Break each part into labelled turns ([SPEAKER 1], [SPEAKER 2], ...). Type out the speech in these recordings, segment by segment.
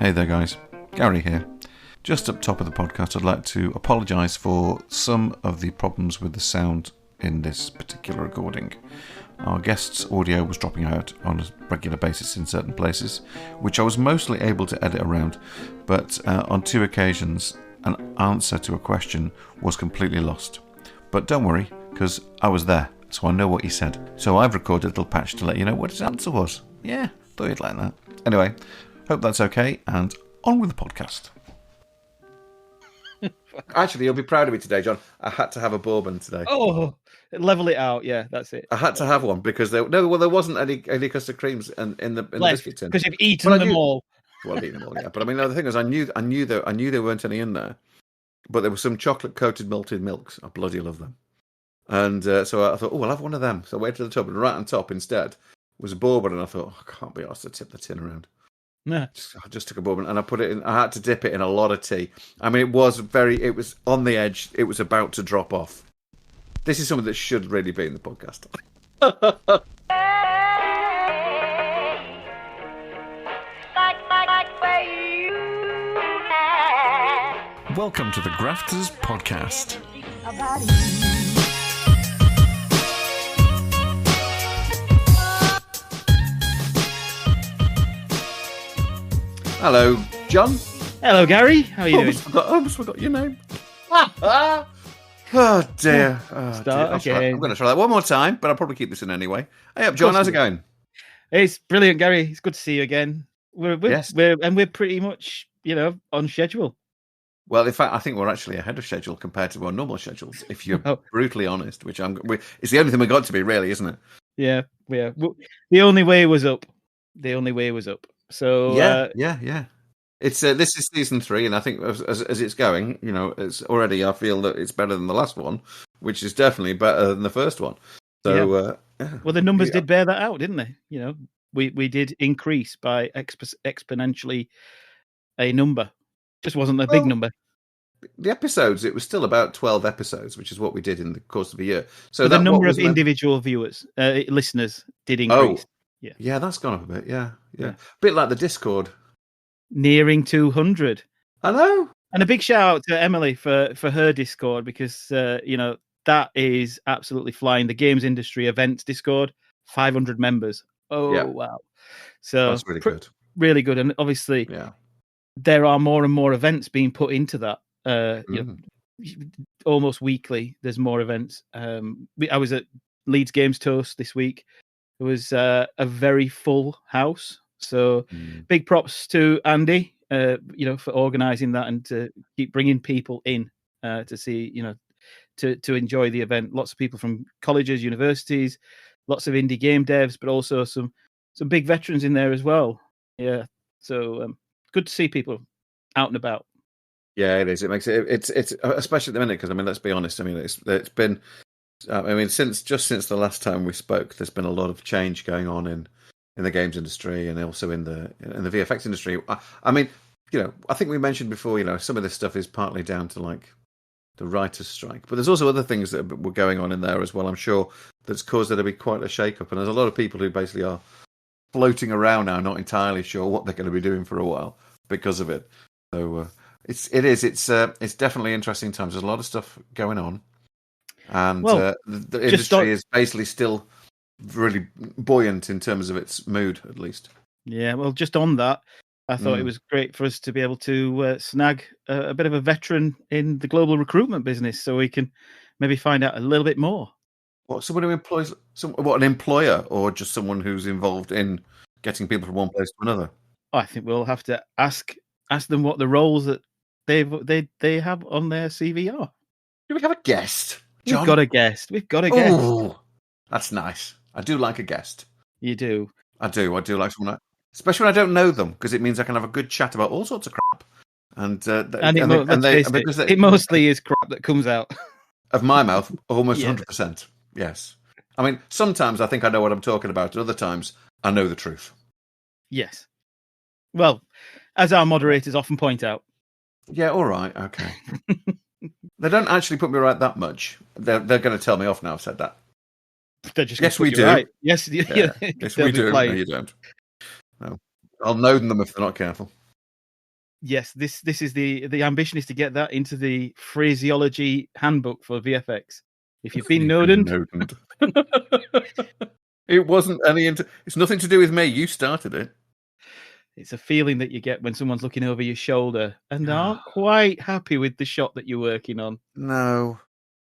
[SPEAKER 1] Hey there guys, Gary here. Just up top of the podcast, I'd like to apologise for some of the problems with the sound in this particular recording. Our guest's audio was dropping out on a regular basis in certain places, which I was mostly able to edit around, but on 2 occasions an answer to a question was completely lost. But don't worry, because I was there, so I know what he said. So I've recorded a little patch to let you know what his answer was. Yeah, thought you'd like that. Anyway, hope that's okay, and on with the podcast.
[SPEAKER 2] Actually, you'll be proud of me today, John. I had to have a bourbon today.
[SPEAKER 3] Oh, level it out. Yeah, that's it.
[SPEAKER 2] I had to have one because there wasn't any custard creams in the biscuit tin.
[SPEAKER 3] Because you've eaten them all.
[SPEAKER 2] Well, I've eaten them all, yeah. But I mean, the thing is, I knew there weren't any in there, but there were some chocolate coated malted milks. I bloody love them. And so I thought, I'll have one of them. So I went to the tub, and right on top instead was a bourbon, and I thought, I can't be asked to tip the tin around.
[SPEAKER 3] No.
[SPEAKER 2] I just took a bourbon and I put it in. I had to dip it in a lot of tea. I mean, it was on the edge. It was about to drop off. This is something that should really be in the podcast.
[SPEAKER 1] Welcome to the Grafters Podcast.
[SPEAKER 2] Hello, John.
[SPEAKER 3] Hello, Gary. How are you doing?
[SPEAKER 2] I almost forgot your name. Oh dear.
[SPEAKER 3] Start again.
[SPEAKER 2] I'm going to try that one more time, but I'll probably keep this in anyway. Hey up, John. How's it going?
[SPEAKER 3] It's brilliant, Gary. It's good to see you again. We're pretty much, on schedule.
[SPEAKER 2] Well, in fact, I think we're actually ahead of schedule compared to our normal schedules, if you're brutally honest, which it's the only thing we got to be, really, isn't it?
[SPEAKER 3] Yeah. The only way was up. So
[SPEAKER 2] yeah. It's this is season 3, and I think as it's going, it's already. I feel that it's better than the last one, which is definitely better than the first one. So,
[SPEAKER 3] well, the numbers did bear that out, didn't they? We did increase by exponentially a number. Just wasn't a big number.
[SPEAKER 2] The episodes, it was still about 12 episodes, which is what we did in the course of a year. So
[SPEAKER 3] the number of individual viewers, listeners, did increase.
[SPEAKER 2] Yeah, that's gone up a bit. Yeah. A bit like the Discord.
[SPEAKER 3] Nearing 200.
[SPEAKER 2] I know.
[SPEAKER 3] And a big shout out to Emily for her Discord, because, that is absolutely flying. The games industry events Discord, 500 members. Oh, yeah. Wow. So
[SPEAKER 2] that's really good.
[SPEAKER 3] Really good. And obviously, there are more and more events being put into that. Almost weekly, there's more events. I was at Leeds Games Toast this week. It was a very full house. So big props to Andy, for organising that and to keep bringing people in to see, to enjoy the event. Lots of people from colleges, universities, lots of indie game devs, but also some big veterans in there as well. Yeah, so good to see people out and about.
[SPEAKER 2] Yeah, it is. It makes it's especially at the minute, because let's be honest. It's been. Since the last time we spoke, there's been a lot of change going on in the games industry and also in the VFX industry. I think we mentioned before, some of this stuff is partly down to like the writers' strike, but there's also other things that were going on in there as well. I'm sure that's caused there to be quite a shake-up, and there's a lot of people who basically are floating around now, not entirely sure what they're going to be doing for a while because of it. So it's definitely interesting times. There's a lot of stuff going on. And the industry is basically still really buoyant in terms of its mood, at least.
[SPEAKER 3] Yeah, well, just on that, I thought it was great for us to be able to snag a bit of a veteran in the global recruitment business, so we can maybe find out a little bit more.
[SPEAKER 2] What, someone who employs, an employer, or just someone who's involved in getting people from one place to another?
[SPEAKER 3] I think we'll have to ask them what the roles that they have on their CV are.
[SPEAKER 2] Do we have a guest?
[SPEAKER 3] John? We've got a guest.
[SPEAKER 2] Oh, that's nice. I do like a guest.
[SPEAKER 3] You do?
[SPEAKER 2] I do like someone, especially when I don't know them, because it means I can have a good chat about all sorts of crap.
[SPEAKER 3] It mostly is crap that comes out
[SPEAKER 2] of my mouth, almost 100%. Yes. Sometimes I think I know what I'm talking about, and other times I know the truth.
[SPEAKER 3] Yes. Well, as our moderators often point out.
[SPEAKER 2] Yeah, all right, okay. They don't actually put me right that much. They're going to tell me off now I've said that.
[SPEAKER 3] Yes, we do. Right. Yes,
[SPEAKER 2] yes, we do. No, you don't. No. I'll know them if they're not careful.
[SPEAKER 3] Yes, this is the ambition is to get that into the phraseology handbook for VFX. If you've been nodent,
[SPEAKER 2] it wasn't any. It's nothing to do with me. You started it.
[SPEAKER 3] It's a feeling that you get when someone's looking over your shoulder and aren't quite happy with the shot that you're working on.
[SPEAKER 2] No.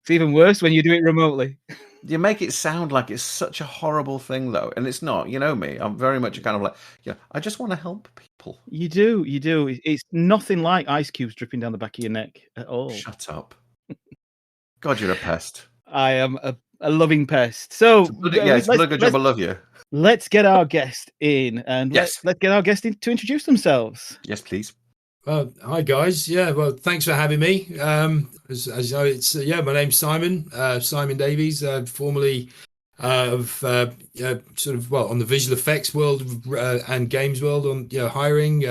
[SPEAKER 3] It's even worse when you do it remotely.
[SPEAKER 2] You make it sound like it's such a horrible thing, though, and it's not. You know me. I'm very much kind of like, I just want to help people.
[SPEAKER 3] You do. It's nothing like ice cubes dripping down the back of your neck at all.
[SPEAKER 2] Shut up. God, you're a pest.
[SPEAKER 3] I am a loving pest. So
[SPEAKER 2] it's a good job. I love you.
[SPEAKER 3] Let's get our guest in, and
[SPEAKER 2] yes.
[SPEAKER 3] let's get our guest in to introduce themselves.
[SPEAKER 2] Yes, please.
[SPEAKER 4] Well, hi guys. Yeah, well, thanks for having me. As you know, it's my name's Simon Davies, formerly of sort of on the visual effects world and games world, on hiring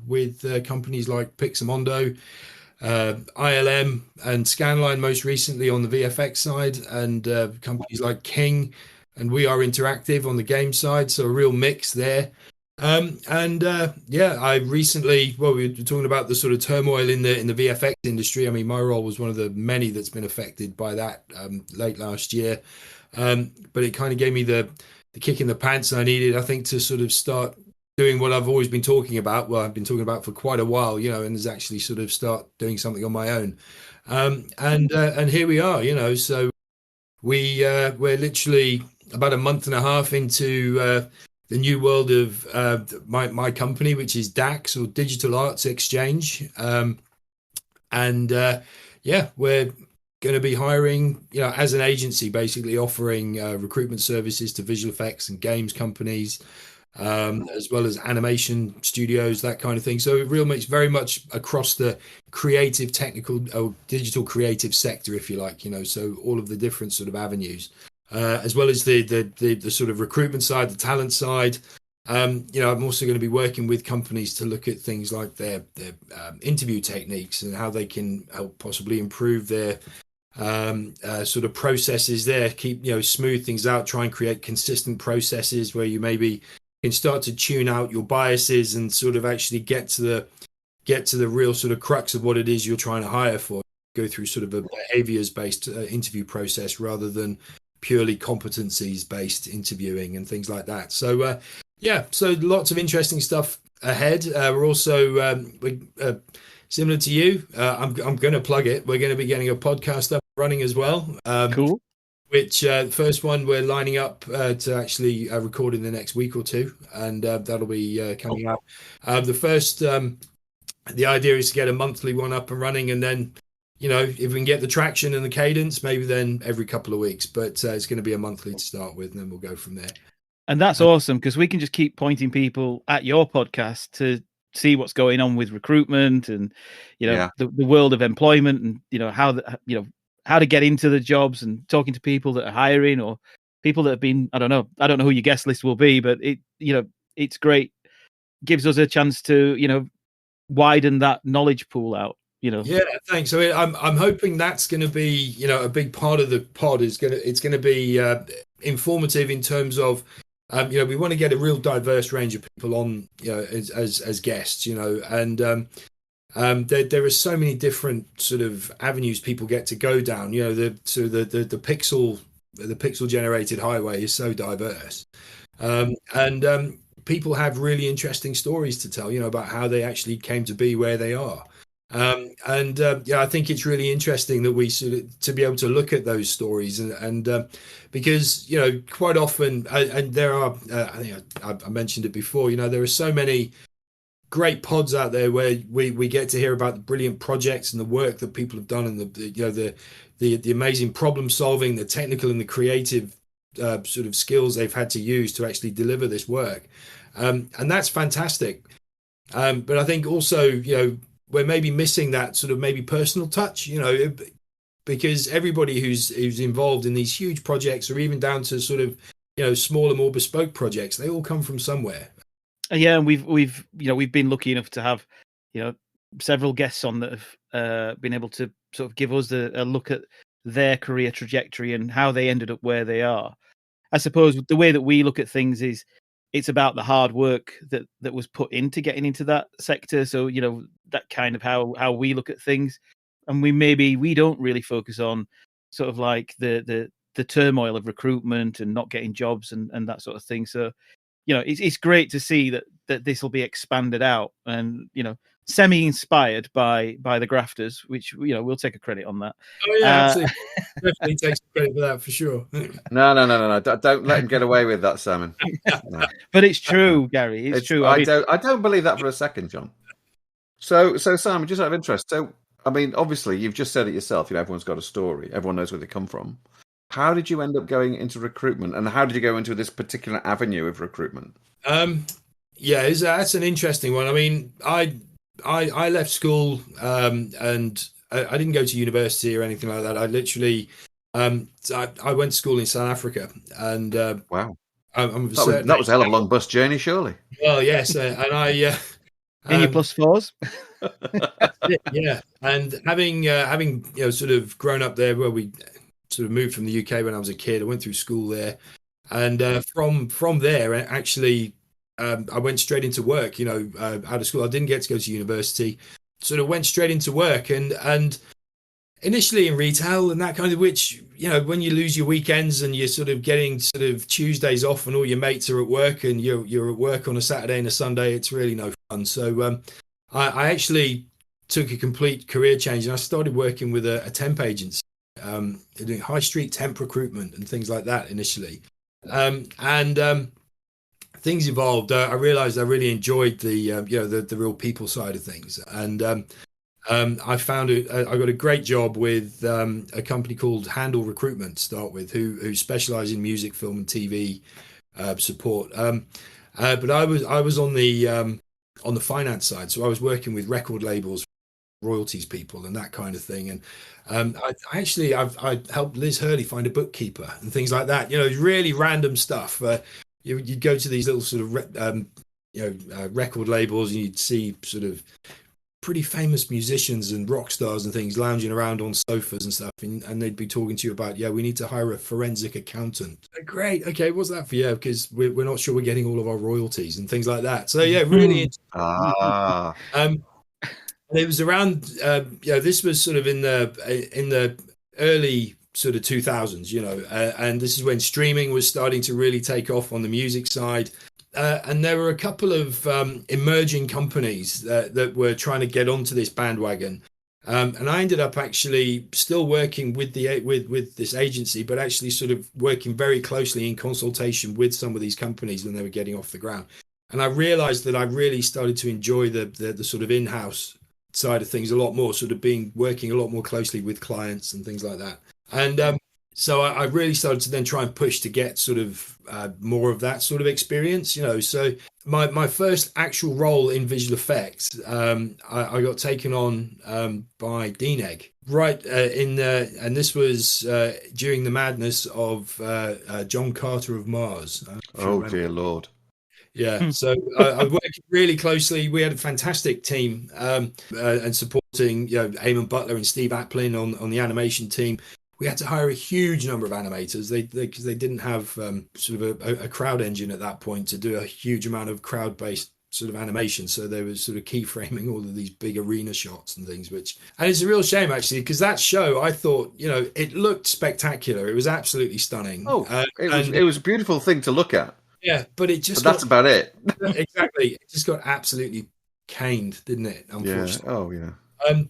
[SPEAKER 4] with companies like Pixamondo, ILM, and Scanline most recently on the VFX side, and companies like King and We Are Interactive on the game side. So a real mix there. I recently, we were talking about the sort of turmoil in the VFX industry. I mean, my role was one of the many that's been affected by that late last year. But it kind of gave me the kick in the pants I needed, I think, to sort of start doing what I've always been talking about. Well, I've been talking about for quite a while, and is actually sort of start doing something on my own. And here we are, so we're literally about a month and a half into the new world of my company, which is DAX, or Digital Arts Exchange. We're going to be hiring, as an agency, basically offering recruitment services to visual effects and games companies, as well as animation studios, that kind of thing. So it really makes very much across the creative, technical, or digital creative sector, if you like, so all of the different sort of avenues. As well as the sort of recruitment side, the talent side. I'm also going to be working with companies to look at things like their interview techniques and how they can help possibly improve their sort of processes there, keep smooth things out, try and create consistent processes where you maybe can start to tune out your biases and sort of actually get to the real sort of crux of what it is you're trying to hire for. Go through sort of a behaviors based interview process rather than purely competencies based interviewing and things like that. So so lots of interesting stuff ahead. We're also similar to you, I'm going to plug it, we're going to be getting a podcast up running as well.
[SPEAKER 3] Cool.
[SPEAKER 4] Which first one we're lining up to actually record in the next week or two, and that'll be coming out. The first the idea is to get a monthly one up and running, and then if we can get the traction and the cadence, maybe then every couple of weeks. But it's going to be a monthly to start with, and then we'll go from there.
[SPEAKER 3] And that's awesome, because we can just keep pointing people at your podcast to see what's going on with recruitment and the world of employment, and how to get into the jobs, and talking to people that are hiring, or people that have been, I don't know who your guest list will be, but it's great. Gives us a chance to widen that knowledge pool out.
[SPEAKER 4] Yeah, thanks. I mean, I'm hoping that's going to be a big part of the pod. It's going to be informative in terms of we want to get a real diverse range of people on as guests, and there are so many different sort of avenues people get to go down. The pixel generated highway is so diverse, and people have really interesting stories to tell, about how they actually came to be where they are. I think it's really interesting that we sort of to be able to look at those stories and because quite often and there are I think I mentioned it before, there are so many great pods out there where we get to hear about the brilliant projects and the work that people have done, and the amazing problem solving, the technical and the creative sort of skills they've had to use to actually deliver this work, and that's fantastic. But I think also we're maybe missing that sort of maybe personal touch, because everybody who's involved in these huge projects, or even down to sort of smaller, more bespoke projects, they all come from somewhere.
[SPEAKER 3] Yeah, and we've been lucky enough to have several guests on that have been able to sort of give us a look at their career trajectory and how they ended up where they are. I suppose the way that we look at things is it's about the hard work that was put into getting into that sector. So that kind of how we look at things, and we don't really focus on sort of like the turmoil of recruitment and not getting jobs and that sort of thing. So, it's great to see that this will be expanded out and, semi-inspired by the grafters, which, we'll take a credit on that.
[SPEAKER 4] Oh yeah, absolutely. Definitely takes credit for that for sure.
[SPEAKER 2] No. Don't let him get away with that, Simon. No.
[SPEAKER 3] But it's true, Gary. It's true.
[SPEAKER 2] I don't believe that for a second, John. So Simon, just out of interest, so I mean, obviously, you've just said it yourself. Everyone's got a story. Everyone knows where they come from. How did you end up going into recruitment, and how did you go into this particular avenue of recruitment?
[SPEAKER 4] That's an interesting one. I mean, I left school and I didn't go to university or anything like that. I literally I went to school in South Africa, and
[SPEAKER 2] wow,
[SPEAKER 4] that
[SPEAKER 2] was a hell of a long bus journey, surely.
[SPEAKER 4] Well, yes, and I
[SPEAKER 3] in your +4s.
[SPEAKER 4] Yeah, and having sort of grown up there, where we sort of moved from the UK when I was a kid, I went through school there, and from there, actually, I went straight into work. Out of school, I didn't get to go to university, sort of went straight into work, and initially in retail and that kind of, which, when you lose your weekends and you're sort of getting sort of Tuesdays off and all your mates are at work and you're at work on a Saturday and a Sunday, it's really no fun. So I actually took a complete career change, and I started working with a temp agency, doing high street temp recruitment and things like that initially. Things evolved. I realized I really enjoyed the real people side of things, and I found I got a great job with a company called Handle Recruitment to start with, who specialize in music, film, and TV support. But I was on the finance side, so I was working with record labels, royalties people, and that kind of thing. And I helped Liz Hurley find a bookkeeper and things like that. Really random stuff. You'd go to these little sort of record labels, and you'd see sort of pretty famous musicians and rock stars and things lounging around on sofas and stuff, and they'd be talking to you about, we need to hire a forensic accountant. Great, okay, what's that for? Because we're not sure we're getting all of our royalties and things like that. So really it was around this was sort of in the early sort of 2000s, and this is when streaming was starting to really take off on the music side. And there were a couple of emerging companies that were trying to get onto this bandwagon, and I ended up actually still working with this agency, but actually sort of working very closely in consultation with some of these companies when they were getting off the ground. And I realized that I really started to enjoy the sort of in-house side of things a lot more, sort of working a lot more closely with clients and things like that. And so I really started to then try and push to get sort of more of that sort of experience, So my first actual role in visual effects, I got taken on by DNEG, right and this was during the madness of John Carter of Mars.
[SPEAKER 2] Oh dear Lord.
[SPEAKER 4] Yeah, so I worked really closely. We had a fantastic team, and supporting Eamon Butler and Steve Applin on the animation team. We had to hire a huge number of animators because they didn't have sort of a crowd engine at that point to do a huge amount of crowd-based sort of animation. So they were sort of keyframing all of these big arena shots and things, and it's a real shame actually, because that show, I thought, it looked spectacular. It was absolutely stunning.
[SPEAKER 2] It was a beautiful thing to look at.
[SPEAKER 4] Yeah, but
[SPEAKER 2] that's about it.
[SPEAKER 4] Exactly. It just got absolutely caned, didn't it? Unfortunately.
[SPEAKER 2] Yeah. Oh yeah.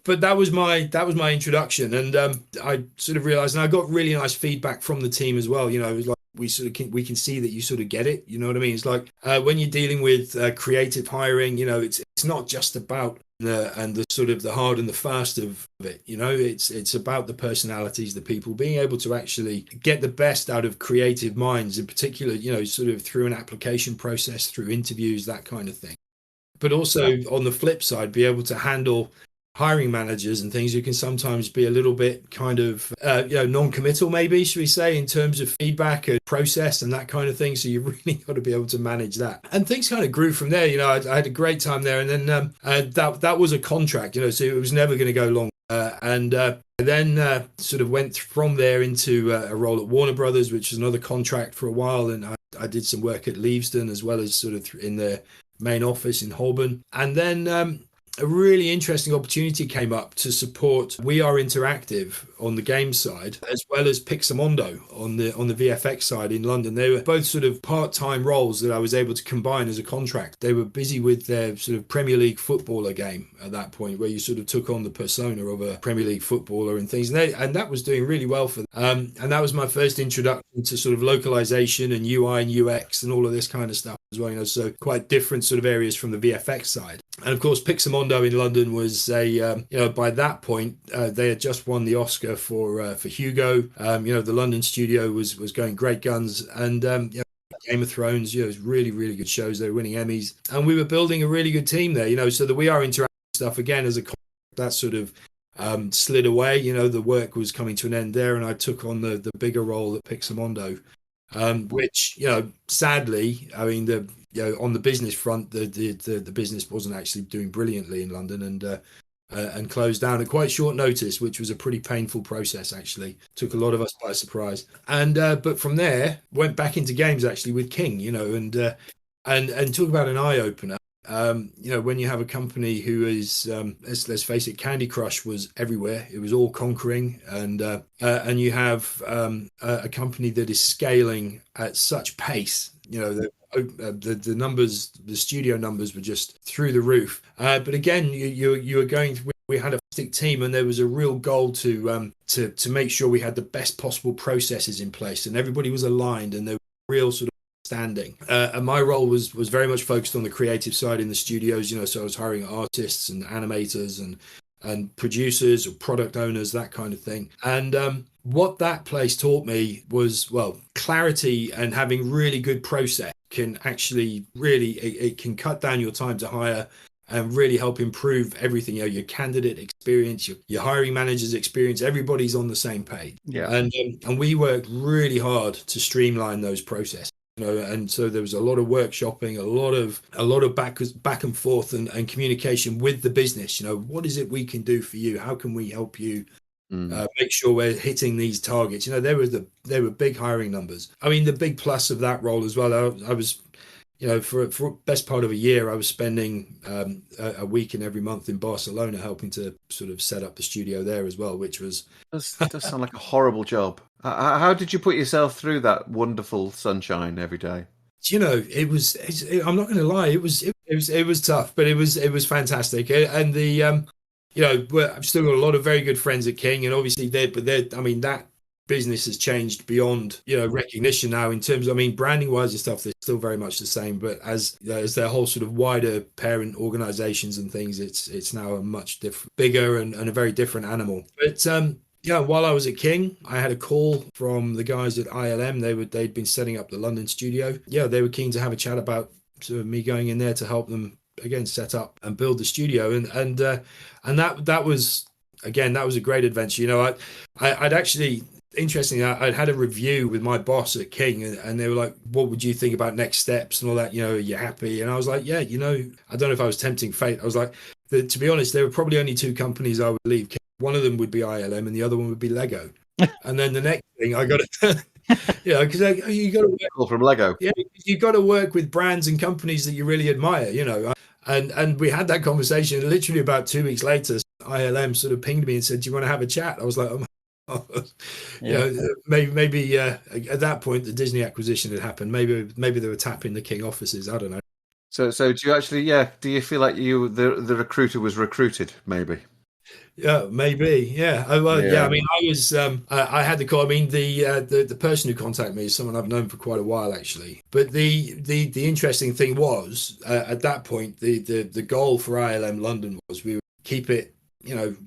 [SPEAKER 4] But that was my introduction, and I sort of realized, and I got really nice feedback from the team as well. It was like we can see that you sort of get it. You know what I mean? It's like when you're dealing with creative hiring, it's not just about the sort of the hard and the fast of it. It's about the personalities, the people, being able to actually get the best out of creative minds, in particular, sort of through an application process, through interviews, that kind of thing. But also on the flip side, be able to handle hiring managers and things who can sometimes be a little bit kind of non-committal, maybe, should we say, in terms of feedback and process and that kind of thing. So you really got to be able to manage that. And things kind of grew from there. I had a great time there, and then that was a contract, so it was never going to go long. And then sort of went from there into a role at Warner Brothers, which was another contract for a while, and I did some work at Leavesden as well as sort of in the main office in Holborn. And then a really interesting opportunity came up to support We Are Interactive on the game side, as well as Pixamondo on the VFX side in London. They were both sort of part-time roles that I was able to combine as a contract. They were busy with their sort of Premier League footballer game at that point, where you sort of took on the persona of a Premier League footballer and things. And that was doing really well for them. And that was my first introduction to sort of localization and UI and UX and all of this kind of stuff as well. You know, so quite different sort of areas from the VFX side. And of course, Pixamondo in London was by that point, they had just won the Oscar for Hugo. The London studio was going great guns, and Game of Thrones, it was really, really good shows. They were winning Emmys, and we were building a really good team there. So the We Are Interactive stuff again as a that sort of slid away. The work was coming to an end there, and I took on the bigger role at Pixamondo, which sadly, I mean on the business front, the business wasn't actually doing brilliantly in London, and closed down at quite short notice, which was a pretty painful process. Actually, took a lot of us by surprise. And but from there, went back into games actually with King. And talk about an eye opener. When you have a company who is, let's face it, Candy Crush was everywhere. It was all conquering, and you have a company that is scaling at such pace. The numbers, the studio numbers were just through the roof. But again, you were going. We had a fantastic team, and there was a real goal to make sure we had the best possible processes in place, and everybody was aligned, and there was real sort of standing. And my role was very much focused on the creative side in the studios. So I was hiring artists and animators and producers or product owners, that kind of thing. And what that place taught me was, clarity and having really good process can actually really, it can cut down your time to hire and really help improve everything. Your candidate experience, your hiring manager's experience, everybody's on the same page.
[SPEAKER 2] Yeah.
[SPEAKER 4] And we worked really hard to streamline those processes. And so there was a lot of workshopping, a lot of back and forth and communication with the business. What is it we can do for you? How can we help you make sure we're hitting these targets? There were big hiring numbers. I mean, the big plus of that role as well, I was, for best part of a year, I was spending a week in every month in Barcelona helping to sort of set up the studio there as well, which was...
[SPEAKER 2] That does sound like a horrible job. How did you put yourself through that wonderful sunshine every day?
[SPEAKER 4] I'm not going to lie, it was tough, but it was fantastic. And the I've still got a lot of very good friends at King, and obviously that business has changed beyond recognition now in terms of, branding wise and stuff, they're still very much the same, but as their whole sort of wider parent organizations and things, it's now a much bigger and a very different animal. But while I was at King, I had a call from the guys at ILM. They'd been setting up the London studio. They were keen to have a chat about sort of me going in there to help them again set up and build the studio, and that was a great adventure. I'd actually, interestingly, I'd had a review with my boss at King, and they were like, what would you think about next steps and all that? Are you happy? And I was like, I don't know if I was tempting fate. I was like, to be honest, there were probably only two companies I would leave. One of them would be ILM and the other one would be Lego. And then the next thing I got to, because you got to
[SPEAKER 2] work from Lego.
[SPEAKER 4] Yeah, you got to work with brands and companies that you really admire, And we had that conversation. Literally about 2 weeks later, ILM sort of pinged me and said, "Do you want to have a chat?" I was like, maybe at that point the Disney acquisition had happened. Maybe they were tapping the King offices. I don't know.
[SPEAKER 2] So do you actually? Do you feel like the recruiter was recruited? Maybe.
[SPEAKER 4] Yeah, maybe. Yeah. I was. I had the call. The person who contacted me is someone I've known for quite a while, actually. But the interesting thing was at that point the goal for ILM London was we would keep it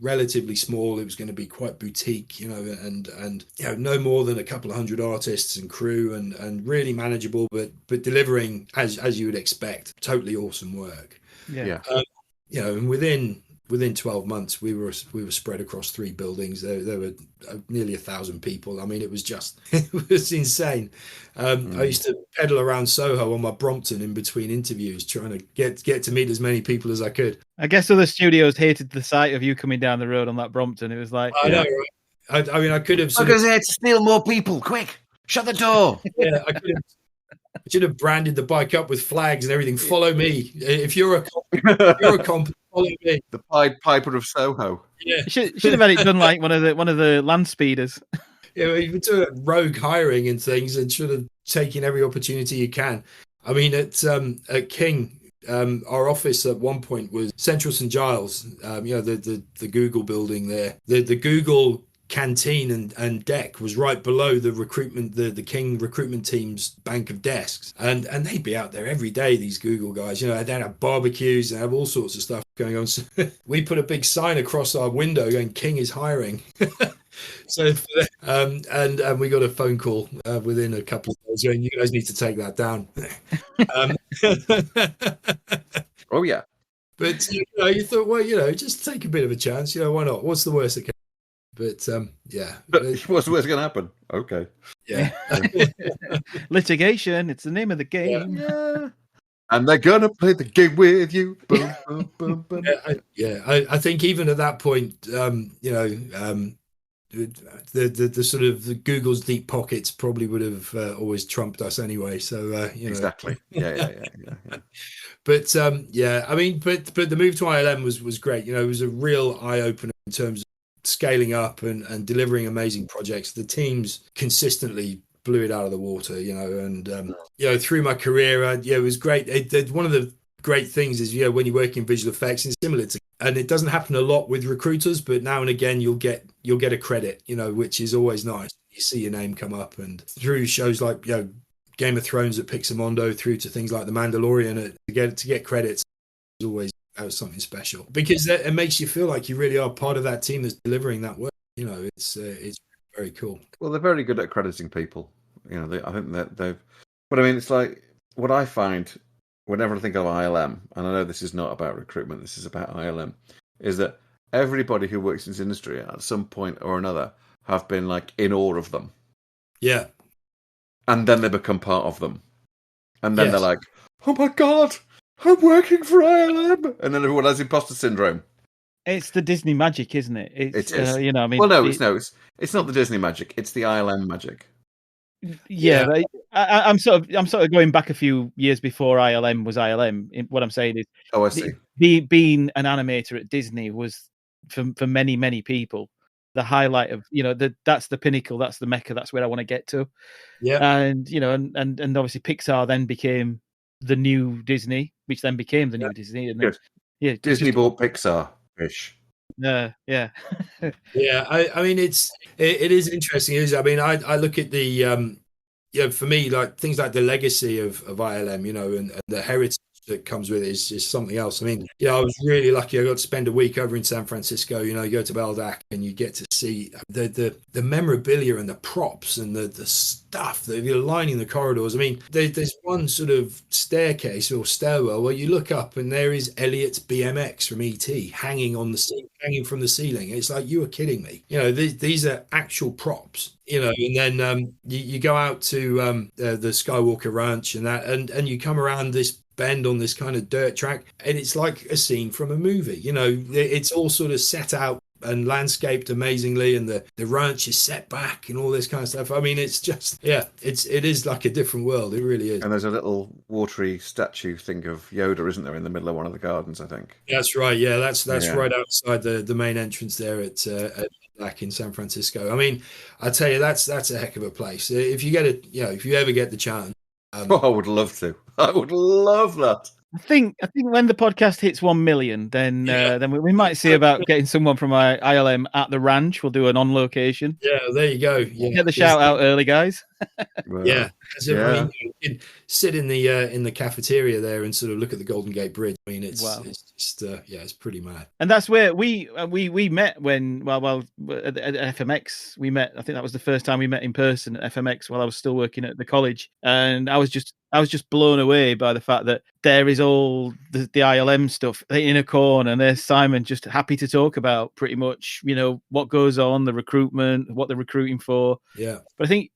[SPEAKER 4] relatively small. It was going to be quite boutique, and no more than a couple of hundred artists and crew, and really manageable, but delivering as you would expect, totally awesome work.
[SPEAKER 3] Yeah.
[SPEAKER 4] And within 12 months, we were spread across 3 buildings. There were nearly 1,000 people. It was insane. I used to pedal around Soho on my Brompton in between interviews, trying to get to meet as many people as I could.
[SPEAKER 3] I guess other studios hated the sight of you coming down the road on that Brompton. It was like,
[SPEAKER 4] I know, right? I could have.
[SPEAKER 2] Because they had to steal more people. Quick, shut the door.
[SPEAKER 4] Yeah, I should have branded the bike up with flags and everything. Follow me. If you're a follow me.
[SPEAKER 2] The Pied Piper of Soho.
[SPEAKER 4] Yeah.
[SPEAKER 3] Should have had it done like one of the land speeders.
[SPEAKER 4] Yeah, you've been doing rogue hiring and things, and should have taken every opportunity you can. I mean, at King, our office at one point was Central St Giles. The Google building there. The Google canteen and deck was right below the King recruitment team's bank of desks, and they'd be out there every day. These Google guys, they'd have barbecues and have all sorts of stuff going on. So we put a big sign across our window going, "King is hiring." So, and we got a phone call within a couple of days going, "You guys need to take that down."
[SPEAKER 2] Oh yeah,
[SPEAKER 4] but you thought, well, just take a bit of a chance. Why not? What's the worst that can? But yeah.
[SPEAKER 2] But what's going to happen? Okay.
[SPEAKER 4] Yeah.
[SPEAKER 3] Litigation. It's the name of the game.
[SPEAKER 2] Yeah. And they're gonna play the game with you. Boom, boom, boom, boom.
[SPEAKER 4] I think even at that point, the sort of the Google's deep pockets probably would have always trumped us anyway. So
[SPEAKER 2] exactly. Yeah.
[SPEAKER 4] But I mean, but the move to ILM was great. It was a real eye opener in terms of scaling up and delivering amazing projects. The teams consistently blew it out of the water, and through my career, it was great. One of the great things is, when you work in visual effects, it's similar to, and it doesn't happen a lot with recruiters, but now and again you'll get a credit, which is always nice. You see your name come up, and through shows like Game of Thrones at Pixamondo, through to things like The Mandalorian, to get credits is always something special, because it makes you feel like you really are part of that team that's delivering that work. It's very cool.
[SPEAKER 2] Well, they're very good at crediting people. I think that they've. But I mean, it's like what I find whenever I think of ILM, and I know this is not about recruitment, this is about ILM, is that everybody who works in this industry at some point or another have been like in awe of them.
[SPEAKER 4] Yeah.
[SPEAKER 2] And then they become part of them. And then they're like, "Oh my God, I'm working for ILM." And then everyone has imposter syndrome.
[SPEAKER 3] It's the Disney magic, isn't it?
[SPEAKER 2] It is.
[SPEAKER 3] I mean,
[SPEAKER 2] well, it's not the Disney magic. It's the ILM magic.
[SPEAKER 3] Yeah, I'm sort of going back a few years before ILM was ILM. What I'm saying is,
[SPEAKER 2] I see.
[SPEAKER 3] Being an animator at Disney was for many people the highlight of that's the pinnacle, that's the mecca, that's where I want to get to.
[SPEAKER 4] Yeah,
[SPEAKER 3] and and obviously Pixar then became the new Disney, which then became the new Disney. And then,
[SPEAKER 2] Disney bought Pixar. Ish.
[SPEAKER 3] Yeah.
[SPEAKER 4] Yeah. I mean, it is interesting. I mean, I look at the for me, like things like the legacy of ILM, and the heritage that comes with it is something else. I mean, I was really lucky. I got to spend a week over in San Francisco. You go to Beldac and you get to see the memorabilia and the props and the stuff that you're lining the corridors. I mean, there's one sort of staircase or stairwell where you look up and there is Elliot's BMX from ET hanging from the ceiling. It's like, you are kidding me. These are actual props. And then you go out to the Skywalker Ranch and you come around this bend on this kind of dirt track, and it's like a scene from a movie. It's all sort of set out and landscaped amazingly, and the ranch is set back and all this kind of stuff. I mean, it's just it is like a different world. It really is.
[SPEAKER 2] And there's a little watery statue thing of Yoda, isn't there, in the middle of one of the gardens, I think.
[SPEAKER 4] That's right. Yeah, that's right outside the main entrance there at back in San Francisco. I mean, I tell you, that's a heck of a place. If you ever get the chance.
[SPEAKER 2] I would love to. I would love that.
[SPEAKER 3] I think when the podcast hits 1 million, then we might see about getting someone from ILM at the ranch. We'll do an on location.
[SPEAKER 4] Yeah, there you go. Yeah.
[SPEAKER 3] Get the shout out early, guys.
[SPEAKER 4] Yeah. I mean, you can sit in the cafeteria there and sort of look at the Golden Gate Bridge. I mean, it's just it's pretty mad.
[SPEAKER 3] And that's where we met when at FMX we met. I think that was the first time we met in person at FMX while I was still working at the college, and I was just blown away by the fact that there is all the ILM stuff in a corner, and there's Simon just happy to talk about pretty much what goes on, the recruitment, what they're recruiting for.
[SPEAKER 4] Yeah,
[SPEAKER 3] but I think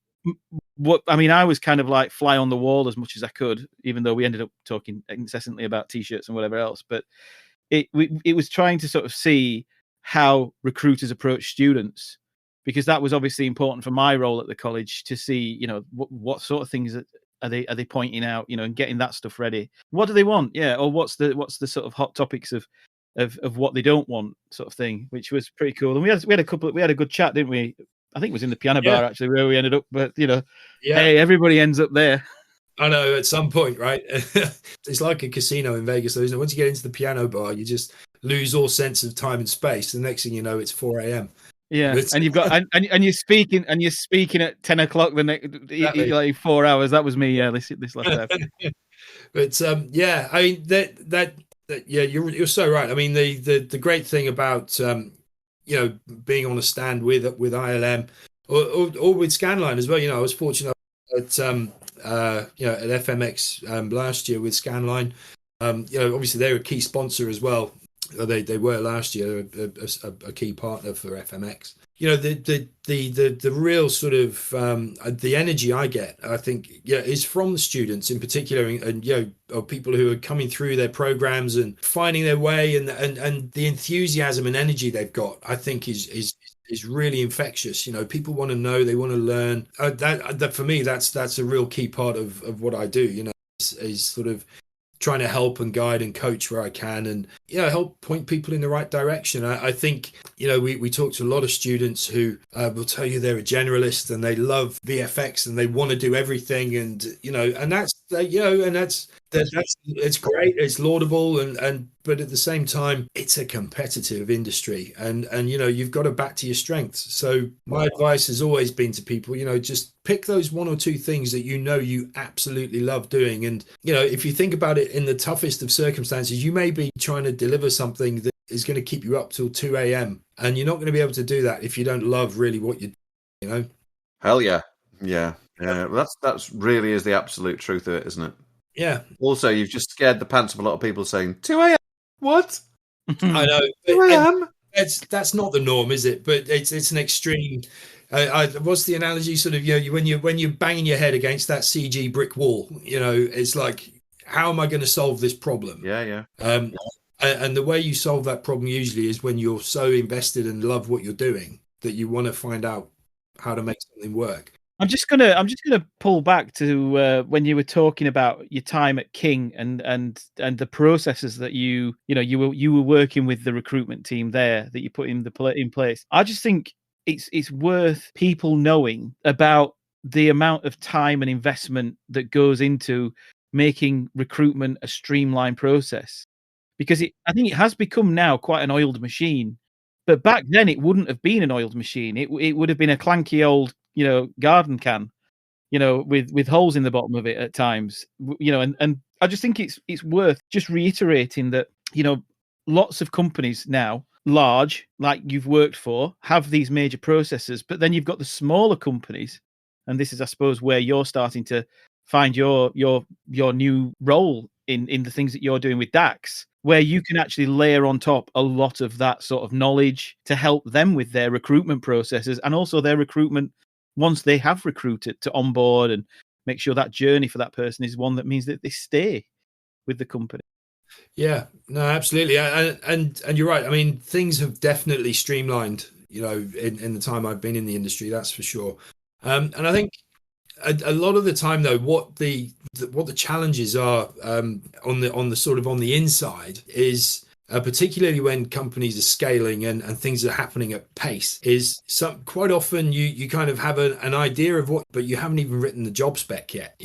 [SPEAKER 3] I was kind of like fly on the wall as much as I could, even though we ended up talking incessantly about t-shirts and whatever else. But it was trying to sort of see how recruiters approach students, because that was obviously important for my role at the college to see, what sort of things are they pointing out, and getting that stuff ready. What do they want? Yeah, or what's the sort of hot topics of of what they don't want, sort of thing, which was pretty cool. And we had a good chat, didn't we? I think it was in the piano bar actually where we ended up. But hey, everybody ends up there.
[SPEAKER 4] I know, at some point, right? It's like a casino in Vegas, though, isn't it? Once you get into the piano bar, you just lose all sense of time and space. The next thing you know, it's 4 a.m.
[SPEAKER 3] Yeah, and you've got and you're speaking at 10 o'clock the next like 4 hours. That was me, this last time.
[SPEAKER 4] But yeah, I mean that yeah, you're so right. I mean the great thing about being on a stand with ILM or with Scanline as well. I was fortunate at at FMX last year with Scanline. Obviously they're a key sponsor as well. They were last year a key partner for FMX. The real sort of the energy I get, I think, is from the students in particular, and people who are coming through their programs and finding their way, and the enthusiasm and energy they've got, I think is really infectious. People want to know, they want to learn. That for me, that's a real key part of what I do. Is sort of trying to help and guide and coach where I can, and help point people in the right direction. I think we talk to a lot of students who will tell you they're a generalist and they love VFX and they want to do everything, and that's it's great, it's laudable, and but at the same time it's a competitive industry, and you've got to back to your strengths. So my advice has always been to people, just pick those one or two things that you absolutely love doing, and if you think about it, in the toughest of circumstances, you may be trying to deliver something that is going to keep you up till 2 a.m. and you're not going to be able to do that if you don't love really what you do.
[SPEAKER 2] Hell yeah. Well, that's really is the absolute truth of it, isn't it?
[SPEAKER 4] Yeah.
[SPEAKER 2] Also, you've just scared the pants of a lot of people saying 2 a.m. What?
[SPEAKER 4] I know.
[SPEAKER 2] 2 a.m.
[SPEAKER 4] That's not the norm, is it? But it's an extreme. What's the analogy? Sort of, when you're banging your head against that CG brick wall, it's like, how am I going to solve this problem?
[SPEAKER 2] Yeah.
[SPEAKER 4] And the way you solve that problem usually is when you're so invested and love what you're doing that you want to find out how to make something work.
[SPEAKER 3] I'm just gonna pull back to when you were talking about your time at King and the processes that you were working with the recruitment team there that you put in place. I just think it's worth people knowing about the amount of time and investment that goes into making recruitment a streamlined process, because I think it has become now quite an oiled machine. But back then it wouldn't have been an oiled machine. It would have been a clanky old garden can, with holes in the bottom of it at times, and I just think it's worth just reiterating that, lots of companies now, large, like you've worked for, have these major processes, but then you've got the smaller companies, and this is, I suppose, where you're starting to find your new role in the things that you're doing with DAX, where you can actually layer on top a lot of that sort of knowledge to help them with their recruitment processes, and also their recruitment once they have recruited, to onboard and make sure that journey for that person is one that means that they stay with the company. Yeah,
[SPEAKER 4] no, absolutely. And you're right. I mean, things have definitely streamlined, in the time I've been in the industry, that's for sure. And I think a lot of the time, though, what the challenges are on the inside is, particularly when companies are scaling and things are happening at pace, is quite often you kind of have an idea of what, but you haven't even written the job spec yet,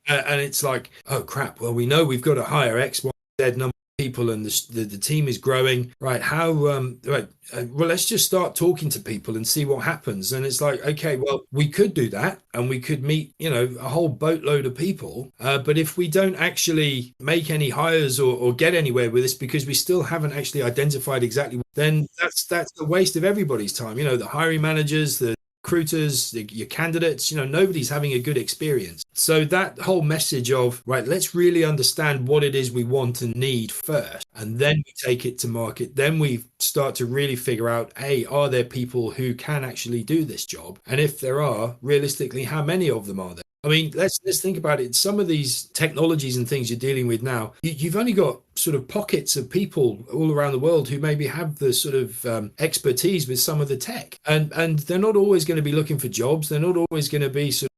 [SPEAKER 4] and it's like, oh crap, well, we know we've got to hire X, Y, Z number of people, and the team is growing, right? How well, let's just start talking to people and see what happens. And it's like, okay, well, we could do that and we could meet a whole boatload of people, but if we don't actually make any hires or get anywhere with this because we still haven't actually identified exactly, then that's a waste of everybody's time. The hiring managers, the recruiters, your candidates, nobody's having a good experience. So that whole message of, right, let's really understand what it is we want and need first, and then we take it to market. Then we start to really figure out, are there people who can actually do this job? And if there are, realistically, how many of them are there? I mean, let's think about it. Some of these technologies and things you're dealing with now, you've only got sort of pockets of people all around the world who maybe have the sort of expertise with some of the tech, and they're not always going to be looking for jobs. They're not always going to be sort of,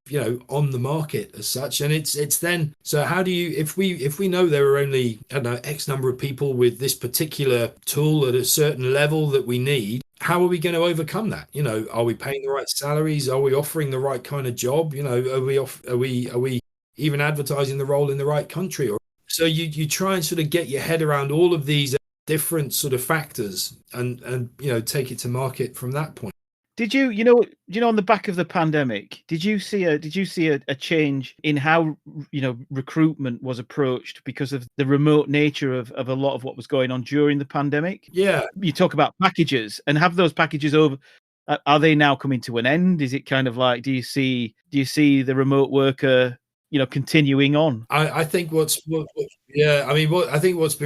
[SPEAKER 4] on the market as such. And it's then, so how do you, if we know there are only, I don't know, X number of people with this particular tool at a certain level that we need, how are we going to overcome that? Are we paying the right salaries? Are we offering the right kind of job? Are we even advertising the role in the right country? Or so you try and sort of get your head around all of these different sort of factors and take it to market from that point.
[SPEAKER 3] Did you on the back of the pandemic, did you see a change in how recruitment was approached because of the remote nature of a lot of what was going on during the pandemic?
[SPEAKER 4] Yeah.
[SPEAKER 3] You talk about packages, and have those packages over, are they now coming to an end? Is it kind of like, do you see the remote worker continuing on?
[SPEAKER 4] I think what's been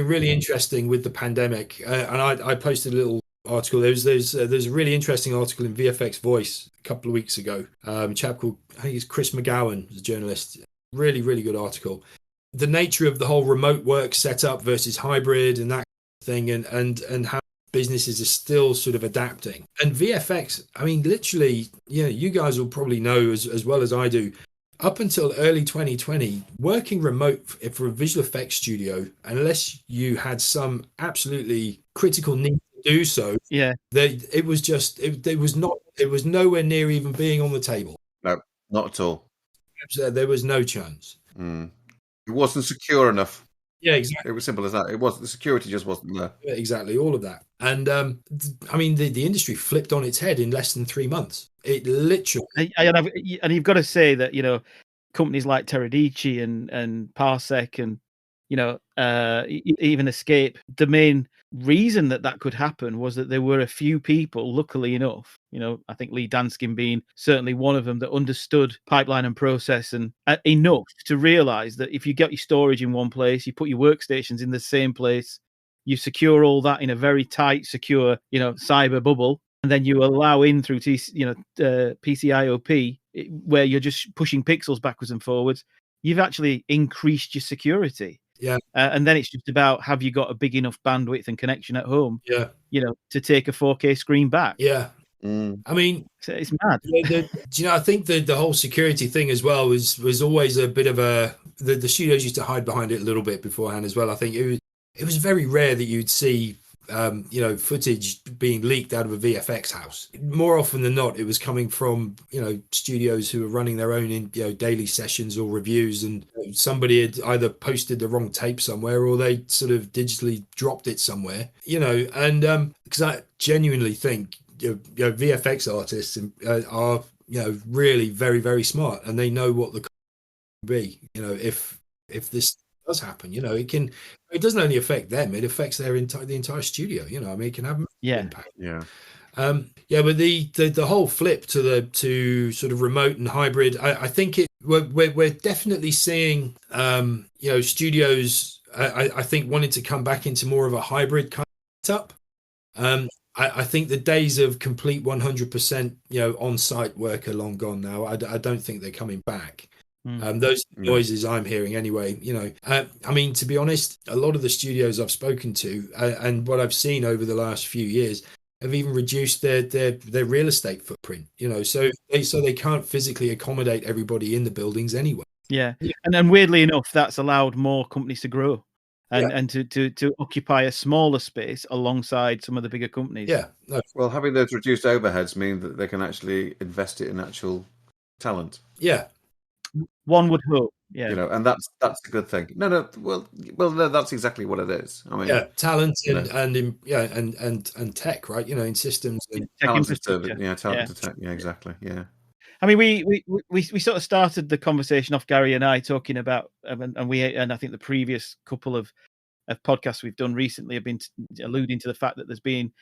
[SPEAKER 4] really interesting with the pandemic, and I posted a little article. There's a really interesting article in VFX Voice a couple of weeks ago. A chap called, I think it's Chris McGowan, a journalist. Really, really good article. The nature of the whole remote work setup versus hybrid and that thing, and how businesses are still sort of adapting. And VFX, I mean, literally, you guys will probably know as well as I do. Up until early 2020, working remote for a visual effects studio, unless you had some absolutely critical need to do so, it was nowhere near even being on the table.
[SPEAKER 2] No, not at all.
[SPEAKER 4] There was no chance.
[SPEAKER 2] It wasn't secure enough.
[SPEAKER 4] Yeah, exactly.
[SPEAKER 2] It was simple as that. It was, the security just wasn't there.
[SPEAKER 4] Exactly, all of that. And I mean, the industry flipped on its head in less than 3 months. It literally.
[SPEAKER 3] And you've got to say that companies like Teradici and Parsec and even Escape, the main reason that could happen was that there were a few people, luckily enough, I think Lee Danskin being certainly one of them, that understood pipeline and process and enough to realize that if you get your storage in one place, you put your workstations in the same place, you secure all that in a very tight, secure, cyber bubble, and then you allow in through PCIOP, where you're just pushing pixels backwards and forwards, you've actually increased your security.
[SPEAKER 4] Yeah.
[SPEAKER 3] And then it's just about, have you got a big enough bandwidth and connection at home?
[SPEAKER 4] Yeah.
[SPEAKER 3] To take a 4K screen back.
[SPEAKER 4] Yeah. I mean,
[SPEAKER 3] it's mad.
[SPEAKER 4] I think the whole security thing as well was always a bit of the studios used to hide behind it a little bit beforehand as well. I think it was very rare that you'd see footage being leaked out of a VFX house. More often than not, it was coming from studios who were running their own daily sessions or reviews, and somebody had either posted the wrong tape somewhere or they sort of digitally dropped it somewhere. And because I genuinely think VFX artists are really very, very smart, and they know what the cost will be. If this does happen, it doesn't only affect them, it affects the entire studio. It can have impact. But the whole flip to sort of remote and hybrid, I think we're definitely seeing studios I think wanting to come back into more of a hybrid kind of setup. I think the days of complete 100% on-site work are long gone now. I don't think they're coming back. Those noises I'm hearing anyway, I mean, to be honest, a lot of the studios I've spoken to and what I've seen over the last few years have even reduced their real estate footprint, so they can't physically accommodate everybody in the buildings anyway.
[SPEAKER 3] Yeah. And then weirdly enough, that's allowed more companies to grow and to occupy a smaller space alongside some of the bigger companies.
[SPEAKER 4] Yeah. No.
[SPEAKER 2] Well, having those reduced overheads mean that they can actually invest it in actual talent.
[SPEAKER 4] Yeah.
[SPEAKER 3] One would hope,
[SPEAKER 2] and that's a good thing. No, that's exactly what it is. I mean,
[SPEAKER 4] talent and tech, right? In systems and
[SPEAKER 2] talent to service, talent to tech, exactly, yeah.
[SPEAKER 3] I mean, we sort of started the conversation off, Gary and I, talking about, and I think the previous couple of podcasts we've done recently have been alluding to the fact that there's been,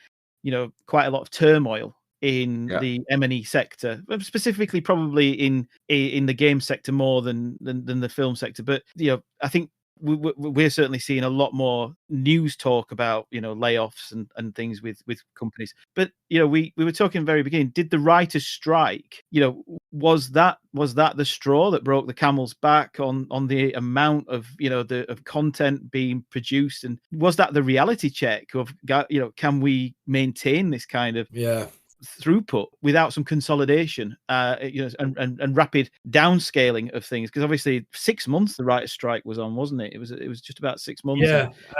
[SPEAKER 3] quite a lot of turmoil in the M&E sector, specifically probably in the game sector more than the film sector. But I think we're certainly seeing a lot more news talk about, layoffs and things with companies. But we were talking very beginning. Did the writers' strike? Was that the straw that broke the camel's back on the amount of of content being produced? And was that the reality check of can we maintain this kind of throughput without some consolidation, and rapid downscaling of things? Because obviously 6 months the writer's strike was on, wasn't it? It was just about 6 months.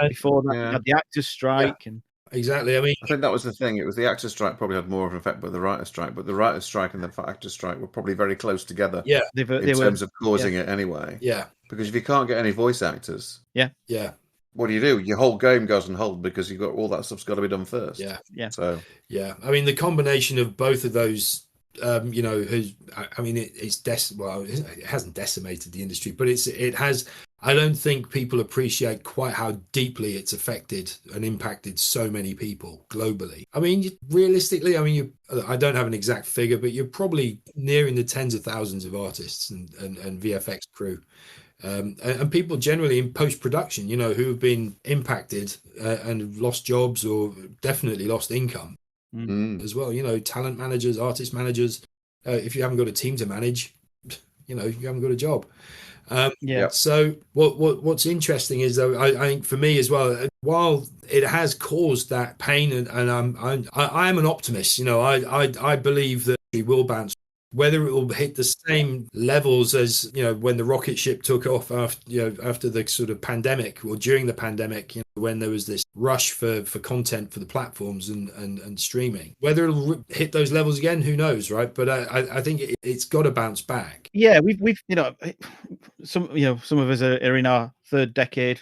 [SPEAKER 3] Before that, you had the actors' strike, and
[SPEAKER 4] exactly. I mean,
[SPEAKER 2] I think that was the thing. It was the actors' strike probably had more of an effect than the writers' strike, but the writers' strike and the actors' strike were probably very close together.
[SPEAKER 4] Yeah,
[SPEAKER 2] in terms of causing it anyway.
[SPEAKER 4] Yeah,
[SPEAKER 2] because if you can't get any voice actors, what do? Your whole game goes on hold because you've got all that stuff's got to be done first. So
[SPEAKER 4] I mean, the combination of both of those, it hasn't decimated the industry, but it has. I don't think people appreciate quite how deeply it's affected and impacted so many people globally. I mean, realistically, I don't have an exact figure, but you're probably nearing the tens of thousands of artists and VFX crew. And people generally in post-production, who have been impacted and have lost jobs or definitely lost income as well. Talent managers, artist managers. If you haven't got a team to manage, you haven't got a job. So what's interesting is, though, I think for me as well, while it has caused that pain, and I am an optimist. I believe that we will bounce. Whether it will hit the same levels as when the rocket ship took off after the sort of pandemic, or during the pandemic, when there was this rush for content for the platforms and streaming. Whether it'll hit those levels again, who knows, right? But I think it's got to bounce back.
[SPEAKER 3] Yeah, we've some of us are in our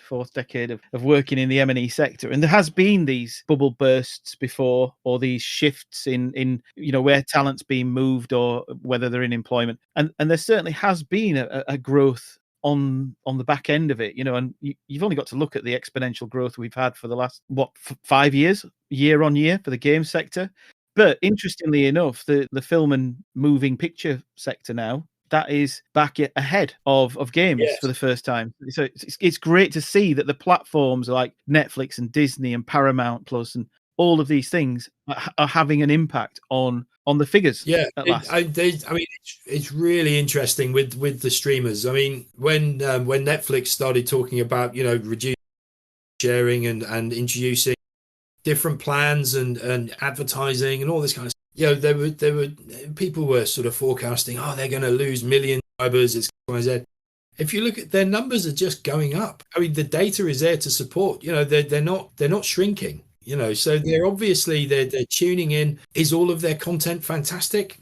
[SPEAKER 3] fourth decade of working in the M&E sector, and there has been these bubble bursts before, or these shifts in where talent's being moved or whether they're in employment, and there certainly has been a growth on the back end of it, and you've only got to look at the exponential growth we've had for the last 5 years, year on year, for the game sector. But interestingly enough, the film and moving picture sector now, that is back ahead of games for the first time. So it's great to see that the platforms like Netflix and Disney and Paramount Plus and all of these things are having an impact on the figures.
[SPEAKER 4] It's really interesting with the streamers. I mean, when Netflix started talking about reducing sharing and introducing different plans and advertising and all this kind of stuff, there were people were sort of forecasting, they're going to lose millions of subscribers. It's XYZ. If you look at their numbers, are just going up. I mean, the data is there to support. They're not shrinking. So they're obviously they're tuning in. Is all of their content fantastic?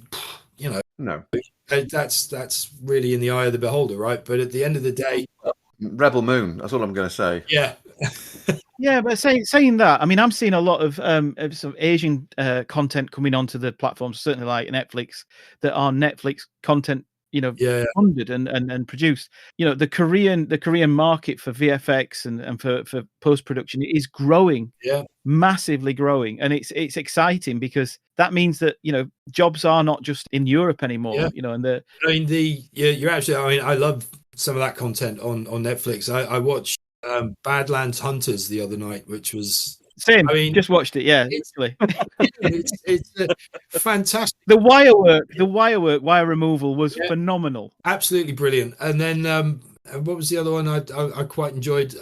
[SPEAKER 2] No.
[SPEAKER 4] That's really in the eye of the beholder, right? But at the end of the day,
[SPEAKER 2] Rebel Moon. That's all I'm going to say.
[SPEAKER 4] Yeah.
[SPEAKER 3] Yeah, but saying that, I mean, I'm seeing a lot of some Asian content coming onto the platforms, certainly like Netflix, that are Netflix content, funded and produced. The Korean market for VFX and for post production is growing, massively growing, and it's exciting because that means that jobs are not just in Europe anymore. And
[SPEAKER 4] you're absolutely. I love some of that content on Netflix. I watched Badlands Hunters the other night, which was
[SPEAKER 3] same. I mean, just watched it. Yeah,
[SPEAKER 4] it's fantastic.
[SPEAKER 3] The wire removal was phenomenal.
[SPEAKER 4] Absolutely brilliant. And then what was the other one I quite enjoyed?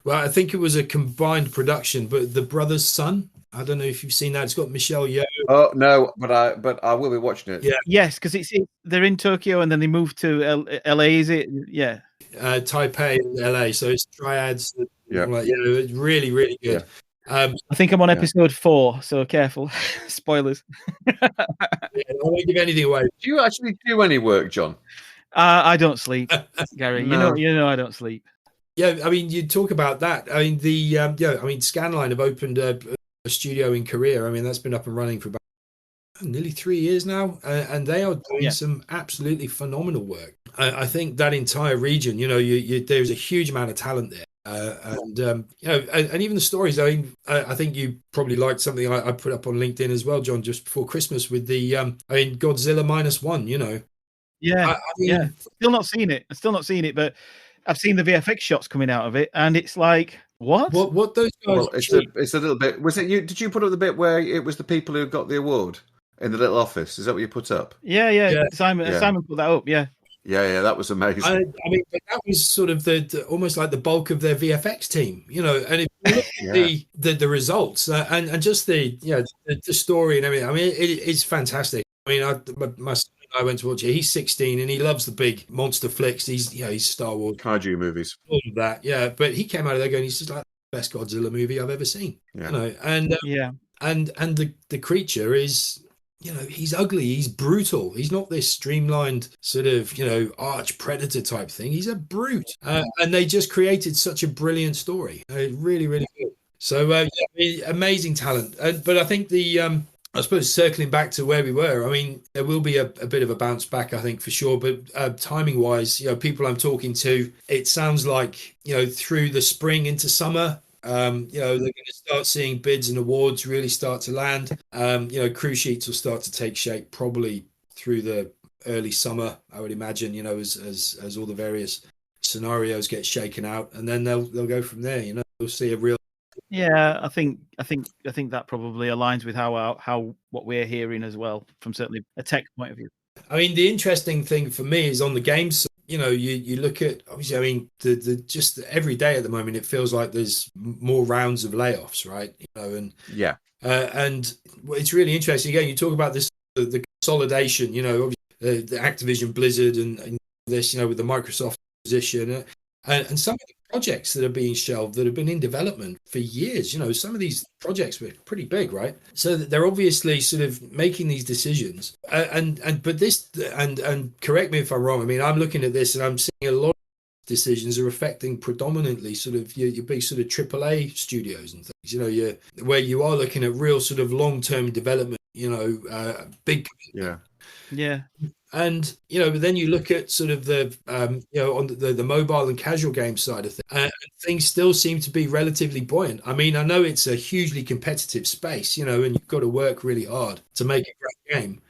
[SPEAKER 4] Well, I think it was a combined production, but The Brother's Son. I don't know if you've seen that. It's got Michelle Yeoh.
[SPEAKER 2] Oh no, but I will be watching it.
[SPEAKER 4] Yeah.
[SPEAKER 3] Yes, because they're in Tokyo and then they move to LA. Is it? Yeah.
[SPEAKER 4] Taipei, LA. So it's triads. It's really, really good.
[SPEAKER 3] I think I'm on episode 4, so careful. Spoilers.
[SPEAKER 4] I won't give anything away.
[SPEAKER 2] Do you actually do any work, John?
[SPEAKER 3] I don't sleep, Gary.
[SPEAKER 2] No.
[SPEAKER 3] You know I don't sleep.
[SPEAKER 4] Yeah, I mean, you talk about that. I mean, Scanline have opened a studio in Korea. I mean, that's been up and running for about nearly 3 years now, and they are doing some absolutely phenomenal work. I think that entire region, there's a huge amount of talent there. And even the stories. I mean, I think you probably liked something I put up on LinkedIn as well, John, just before Christmas with the Godzilla -1.
[SPEAKER 3] Yeah, I mean, Still not seen it, but I've seen the VFX shots coming out of it, and it's like, what?
[SPEAKER 4] What those guys?
[SPEAKER 2] Well, it's a little bit. Was it you? Did you put up the bit where it was the people who got the award in the little office? Is that what you put up?
[SPEAKER 3] Yeah. Simon put that up. Yeah.
[SPEAKER 2] Yeah, that was amazing.
[SPEAKER 4] I mean, but that was sort of the almost like the bulk of their VFX team, and if you look at the results and just the story and everything, I mean, it's fantastic. I mean, my son and I went to watch it. He's 16 and he loves the big monster flicks. He's Star Wars,
[SPEAKER 2] kaiju movies,
[SPEAKER 4] all of that. Yeah, but he came out of there going, he's just like the best Godzilla movie I've ever seen.
[SPEAKER 2] Yeah.
[SPEAKER 4] And the creature is. He's ugly. He's brutal. He's not this streamlined sort of, arch predator type thing. He's a brute. And they just created such a brilliant story. Really, really good. So, amazing talent. But I think I suppose circling back to where we were, I mean, there will be a bit of a bounce back, I think, for sure. But timing wise, people I'm talking to, it sounds like, through the spring into summer, they're going to start seeing bids and awards really start to land. Cruise sheets will start to take shape probably through the early summer, I would imagine, as all the various scenarios get shaken out, and then they'll go from there. We'll see a real.
[SPEAKER 3] Yeah, I think that probably aligns with how what we're hearing as well, from certainly a tech point of view.
[SPEAKER 4] I mean, the interesting thing for me is on the games. You look at, obviously, I mean, the just every day at the moment, it feels like there's more rounds of layoffs, right? And it's really interesting. Again, you talk about this, the consolidation, the Activision Blizzard and this, with the Microsoft position and some of the projects that are being shelved that have been in development for years. Some of these projects were pretty big, right? So they're obviously sort of making these decisions. But this, and correct me if I'm wrong. I mean, I'm looking at this and I'm seeing a lot of decisions are affecting predominantly sort of your big sort of AAA studios and things. Where you are looking at real sort of long-term development. Big.
[SPEAKER 3] Yeah.
[SPEAKER 4] And then you look at sort of the on the mobile and casual game side of things, and things still seem to be relatively buoyant. I mean, I know it's a hugely competitive space, and you've got to work really hard to make a great game.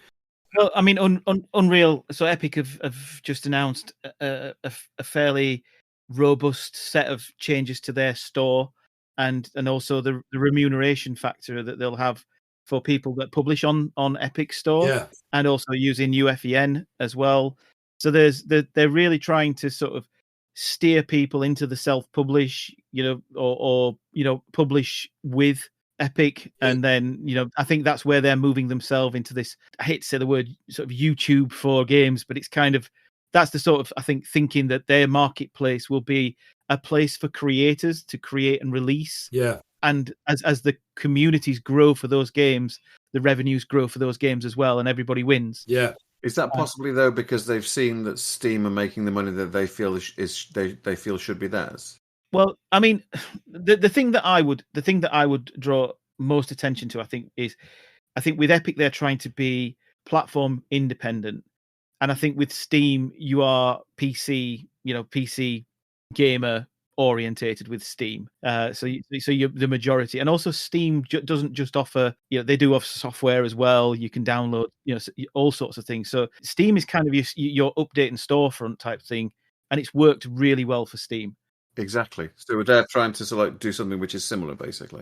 [SPEAKER 3] Well, I mean, Unreal. So Epic have just announced a fairly robust set of changes to their store, and also the remuneration factor that they'll have for people that publish on Epic Store, and also using UFEN as well. So they're really trying to sort of steer people into the self-publish, or publish with Epic, and then I think that's where they're moving themselves into this. I hate to say the word sort of YouTube for games, but it's kind of that's the sort of, I think, thinking that their marketplace will be a place for creators to create and release.
[SPEAKER 4] Yeah.
[SPEAKER 3] And as the communities grow for those games, the revenues grow for those games as well, and everybody wins.
[SPEAKER 4] Yeah.
[SPEAKER 2] Is that possibly though because they've seen that Steam are making the money that they feel they feel should be theirs?
[SPEAKER 3] Well, I mean, the thing that I would draw most attention to, I think with Epic they're trying to be platform independent, and I think with Steam you are PC gamer orientated with Steam, so you're the majority. And also Steam doesn't just offer, they do offer software as well. You can download all sorts of things. So Steam is kind of your update and storefront type thing, and it's worked really well for Steam.
[SPEAKER 2] Exactly. So they're trying to sort of do something which is similar, basically.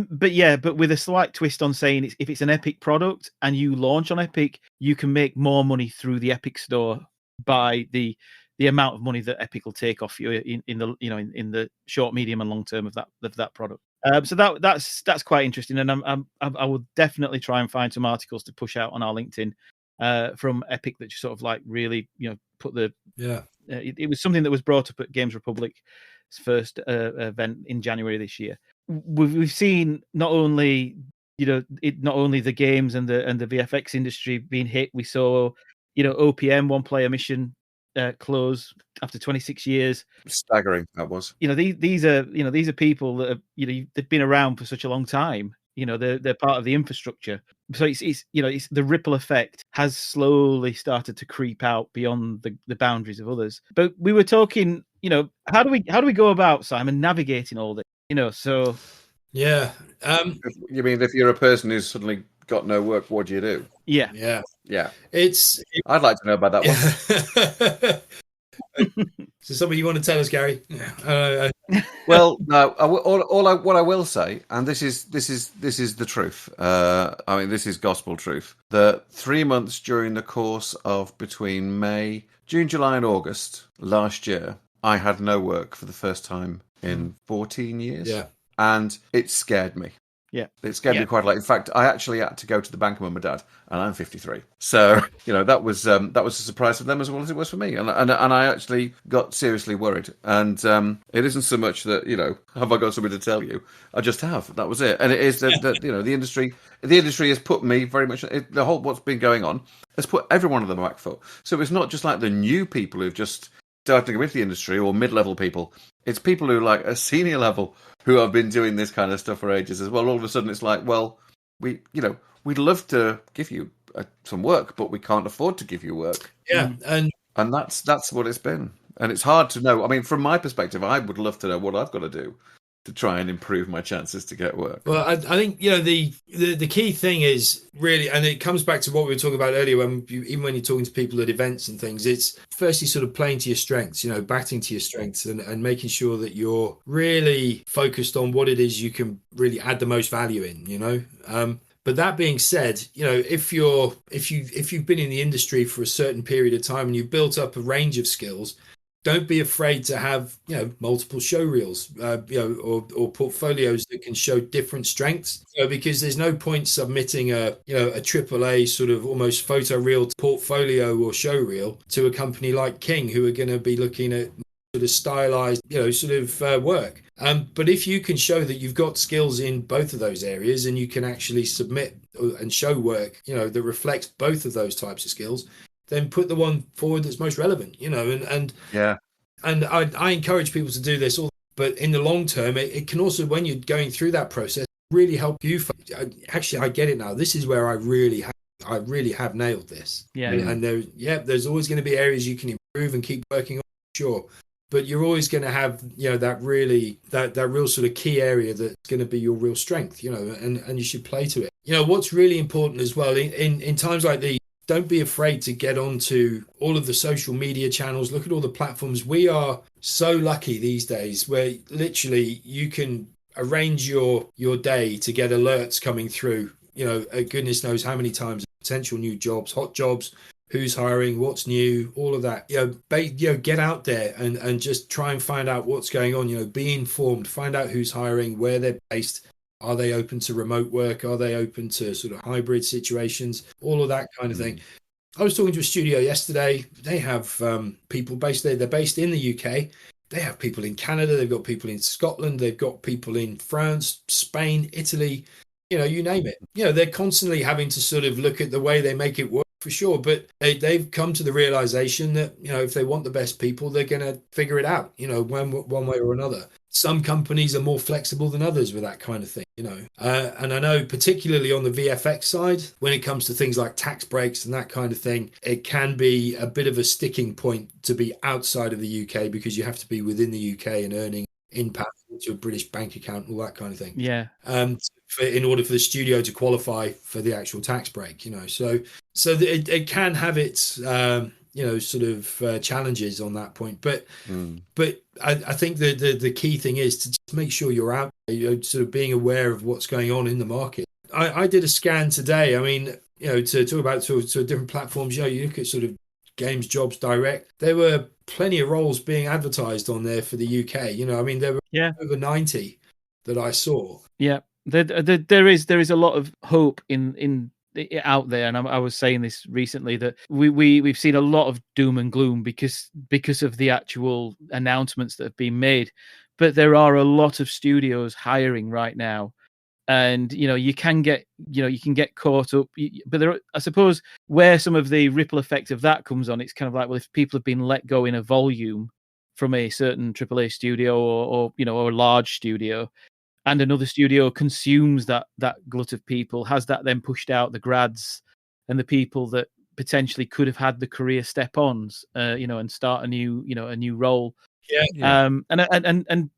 [SPEAKER 3] But with a slight twist on saying if it's an Epic product and you launch on Epic, you can make more money through the Epic store by the amount of money that Epic will take off you in the short, medium, and long term of that product. So that's quite interesting, and I will definitely try and find some articles to push out on our LinkedIn from Epic that just sort of like really put the it was something that was brought up at Games Republic's first event in January this year. We've seen not only the games and the VFX industry being hit. We saw OPM, One Player Mission, close after 26 years.
[SPEAKER 2] Staggering that was.
[SPEAKER 3] These are people that have, they've been around for such a long time. They're part of the infrastructure. So it's the ripple effect has slowly started to creep out beyond the boundaries of others. But we were talking, how do we go about, Simon, navigating all this? So
[SPEAKER 4] yeah.
[SPEAKER 2] You mean if you're a person who's suddenly got no work, what do you do?
[SPEAKER 3] Yeah.
[SPEAKER 2] I'd like to know about that one.
[SPEAKER 4] So something you want to tell us, Gary?
[SPEAKER 2] Well, no. What I will say, and this is the truth. I mean, this is gospel truth. That 3 months during the course of between May, June, July, and August last year, I had no work for the first time in 14 years.
[SPEAKER 4] Yeah.
[SPEAKER 2] And it scared me.
[SPEAKER 3] Yeah.
[SPEAKER 2] It scared me quite a lot. In fact, I actually had to go to the bank with my dad, and I'm 53. So, that was a surprise for them as well as it was for me. And I actually got seriously worried. And it isn't so much that, have I got something to tell you? I just have. That was it. And it is that the industry has put me very much, the whole what's been going on has put everyone on the back foot. So it's not just like the new people who've just started with the industry or mid-level people. It's people who like a senior level who have been doing this kind of stuff for ages as well. All of a sudden, it's like, well, we'd love to give you some work, but we can't afford to give you work.
[SPEAKER 4] Yeah, and
[SPEAKER 2] that's what it's been. And it's hard to know. I mean, from my perspective, I would love to know what I've got to do to try and improve my chances to get work.
[SPEAKER 4] Well, I think the key thing is really, and it comes back to what we were talking about earlier. Even when you're talking to people at events and things, it's firstly sort of playing to your strengths, batting to your strengths, and making sure that you're really focused on what it is you can really add the most value in. But that being said, if you've been in the industry for a certain period of time and you've built up a range of skills, don't be afraid to have, multiple show reels, or portfolios that can show different strengths. Because there's no point submitting a AAA sort of almost photo reel portfolio or show reel to a company like King, who are going to be looking at sort of stylized, work. But if you can show that you've got skills in both of those areas and you can actually submit and show work, that reflects both of those types of skills, then put the one forward that's most relevant, and I encourage people to do this. But in the long term, it can also, when you're going through that process, really help you. Actually, I get it now. This is where I really have nailed this.
[SPEAKER 3] Yeah.
[SPEAKER 4] And there's always going to be areas you can improve and keep working on, sure. But you're always going to have, that real sort of key area that's going to be your real strength, and you should play to it. What's really important as well in times like these, don't be afraid to get onto all of the social media channels. Look at all the platforms. We are so lucky these days where literally you can arrange your day to get alerts coming through, goodness knows how many times, potential new jobs, hot jobs, who's hiring, what's new, all of that. Get out there and just try and find out what's going on. Be informed, find out who's hiring, where they're based. Are they open to remote work? Are they open to sort of hybrid situations? All of that kind of thing. I was talking to a studio yesterday. They have people based there. They're based in the UK. They have people in Canada. They've got people in Scotland. They've got people in France, Spain, Italy, you name it. They're constantly having to sort of look at the way they make it work, for sure. But they've come to the realization that, if they want the best people, they're going to figure it out, one way or another. Some companies are more flexible than others with that kind of thing, and I know particularly on the VFX side, when it comes to things like tax breaks and that kind of thing, it can be a bit of a sticking point to be outside of the UK, because you have to be within the UK and earning in pounds into a British bank account, all that kind of thing.
[SPEAKER 3] Yeah.
[SPEAKER 4] In order for the studio to qualify for the actual tax break, so it can have its sort of challenges on that point, but I think the key thing is to just make sure you're out there, sort of being aware of what's going on in the market. I did a scan today. I mean, to talk about to different platforms, you look at sort of Games Jobs Direct, there were plenty of roles being advertised on there for the UK. I mean, there were over 90 that I saw.
[SPEAKER 3] Yeah, there is a lot of hope in out there, and I was saying this recently, that we've seen a lot of doom and gloom because of the actual announcements that have been made, but there are a lot of studios hiring right now, and you can get caught up, but I suppose where some of the ripple effect of that comes on, it's kind of like, well, if people have been let go in a volume from a certain AAA studio or a large studio, and another studio consumes that glut of people, has that then pushed out the grads and the people that potentially could have had the career step-ons, and start a new role.
[SPEAKER 4] Yeah.
[SPEAKER 3] And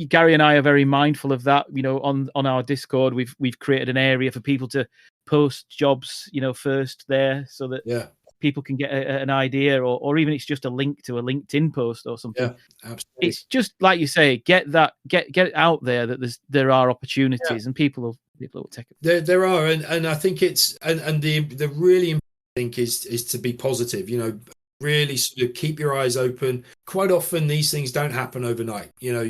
[SPEAKER 3] Gary and I are very mindful of that. On our Discord, we've created an area for people to post jobs, first there, so that people can get an idea, or even it's just a link to a LinkedIn post or something.
[SPEAKER 4] Yeah, absolutely.
[SPEAKER 3] It's just like you say, get it out there that there are opportunities, and people will take it.
[SPEAKER 4] There are, and I think it's and the really important thing is to be positive. You know, really sort of keep your eyes open. Quite often these things don't happen overnight. You know,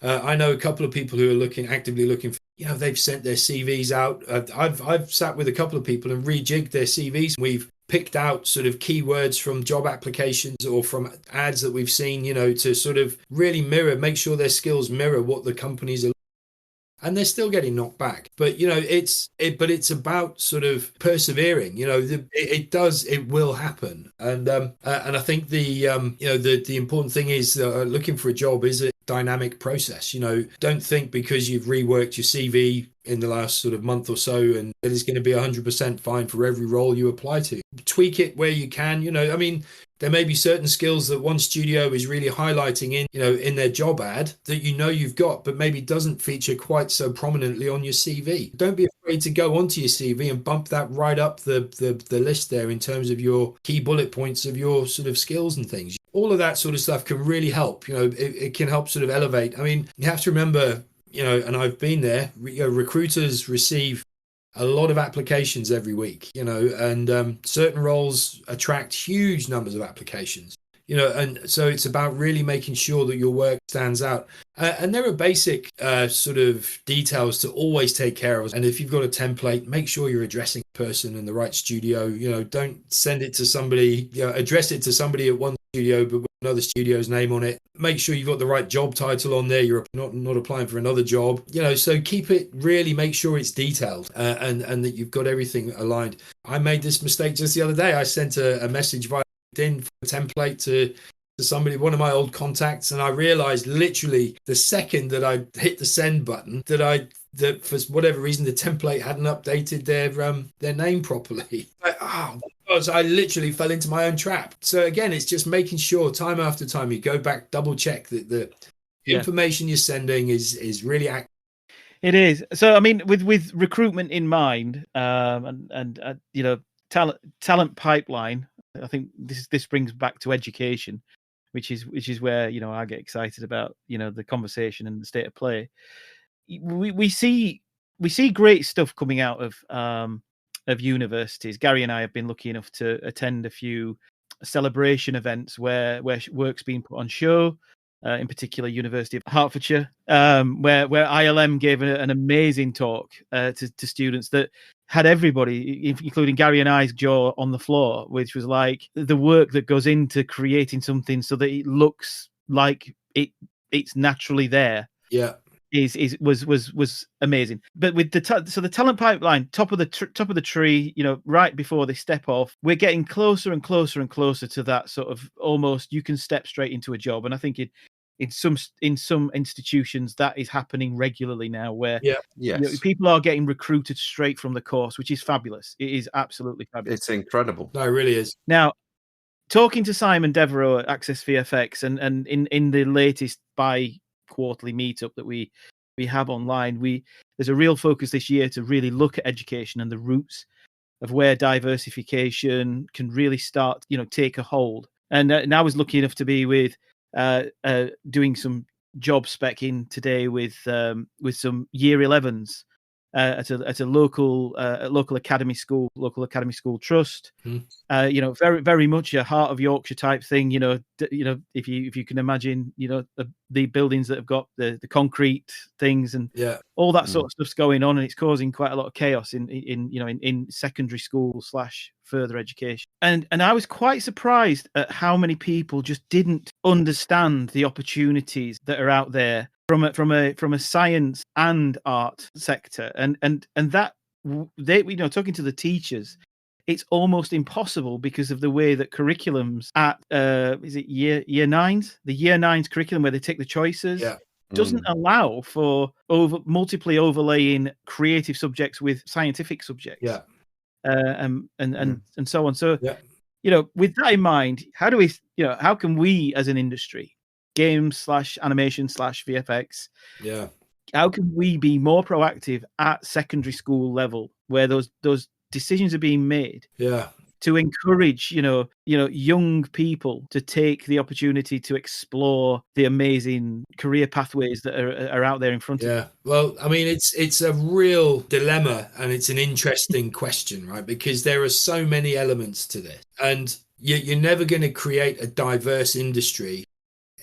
[SPEAKER 4] I know a couple of people who are actively looking for, you know, they've sent their CVs out. I've sat with a couple of people and rejigged their CVs. We've picked out sort of keywords from job applications or from ads that we've seen, you know, to sort of really make sure their skills mirror what the companies are. And they're still getting knocked back, but you know, it's about sort of persevering. You know, it will happen, and I think the important thing is looking for a job is a dynamic process. You know, don't think because you've reworked your CV in the last sort of month or so and that it's going to be 100% fine for every role you apply to. Tweak it where you can. You know, I mean, there may be certain skills that one studio is really highlighting in their job ad that you know you've got, but maybe doesn't feature quite so prominently on your CV. Don't be afraid to go onto your CV and bump that right up the list there in terms of your key bullet points of your sort of skills and things. All of that sort of stuff can really help. You know, it can help sort of elevate. I mean, you have to remember, you know, and I've been there, you know, recruiters receive a lot of applications every week, you know, and certain roles attract huge numbers of applications, you know, and so it's about really making sure that your work stands out. And there are basic sort of details to always take care of. And if you've got a template, make sure you're addressing the person in the right studio. You know, don't send it to somebody, you know, address it to somebody at one studio, but with another studio's name on it. Make sure you've got the right job title on there. You're not applying for another job, you know, so keep it, really make sure it's detailed and that you've got everything aligned. I made this mistake just the other day. I sent a message via LinkedIn for a template to somebody, one of my old contacts, and I realized literally the second that I hit the send button that for whatever reason the template hadn't updated their name properly. I literally fell into my own trap. So again, it's just making sure time after time you go back, double check that the information you're sending is really accurate.
[SPEAKER 3] It is. So I mean, with recruitment in mind, and you know, talent pipeline, I think this brings back to education, which is where, you know, I get excited about, you know, the conversation and the state of play. We see great stuff coming out of universities. Gary and I have been lucky enough to attend a few celebration events where work's been put on show. In particular, University of Hertfordshire, where ILM gave an amazing talk to students that had everybody, including Gary and I's jaw on the floor, which was like the work that goes into creating something so that it looks like it's naturally there.
[SPEAKER 4] Yeah.
[SPEAKER 3] Was amazing. But with the talent pipeline, top of the tree, you know, right before they step off, we're getting closer and closer and closer to that sort of almost you can step straight into a job. And I think in some institutions that is happening regularly now, where you know, people are getting recruited straight from the course, which is fabulous. It is absolutely fabulous.
[SPEAKER 2] It's incredible.
[SPEAKER 4] No, it really is.
[SPEAKER 3] Now, talking to Simon Devereaux at Access VFX, and in the latest quarterly meetup that we have online, there's a real focus this year to really look at education and the roots of where diversification can really start, you know, take a hold. And I was lucky enough to be with doing some job spec-in today with some year 11s at a local academy school trust. You know, very very much a heart of Yorkshire type thing. You know, if you can imagine, you know, the buildings that have got the concrete things and all that sort of stuff's going on, and it's causing quite a lot of chaos in secondary school / further education. And I was quite surprised at how many people just didn't understand the opportunities that are out there from a science and art sector, and that they, you know, talking to the teachers, it's almost impossible because of the way that curriculums at is it year 9s, the year 9s curriculum where they take the choices doesn't allow for multiply overlaying creative subjects with scientific subjects, and so on. So you know, with that in mind, how can we as an industry, games / animation / VFX, how can we be more proactive at secondary school level where those decisions are being made? to encourage, young people to take the opportunity to explore the amazing career pathways that are out there in front of them.
[SPEAKER 4] Yeah, well, I mean, it's a real dilemma, and it's an interesting question, right? Because there are so many elements to this, and you're never going to create a diverse industry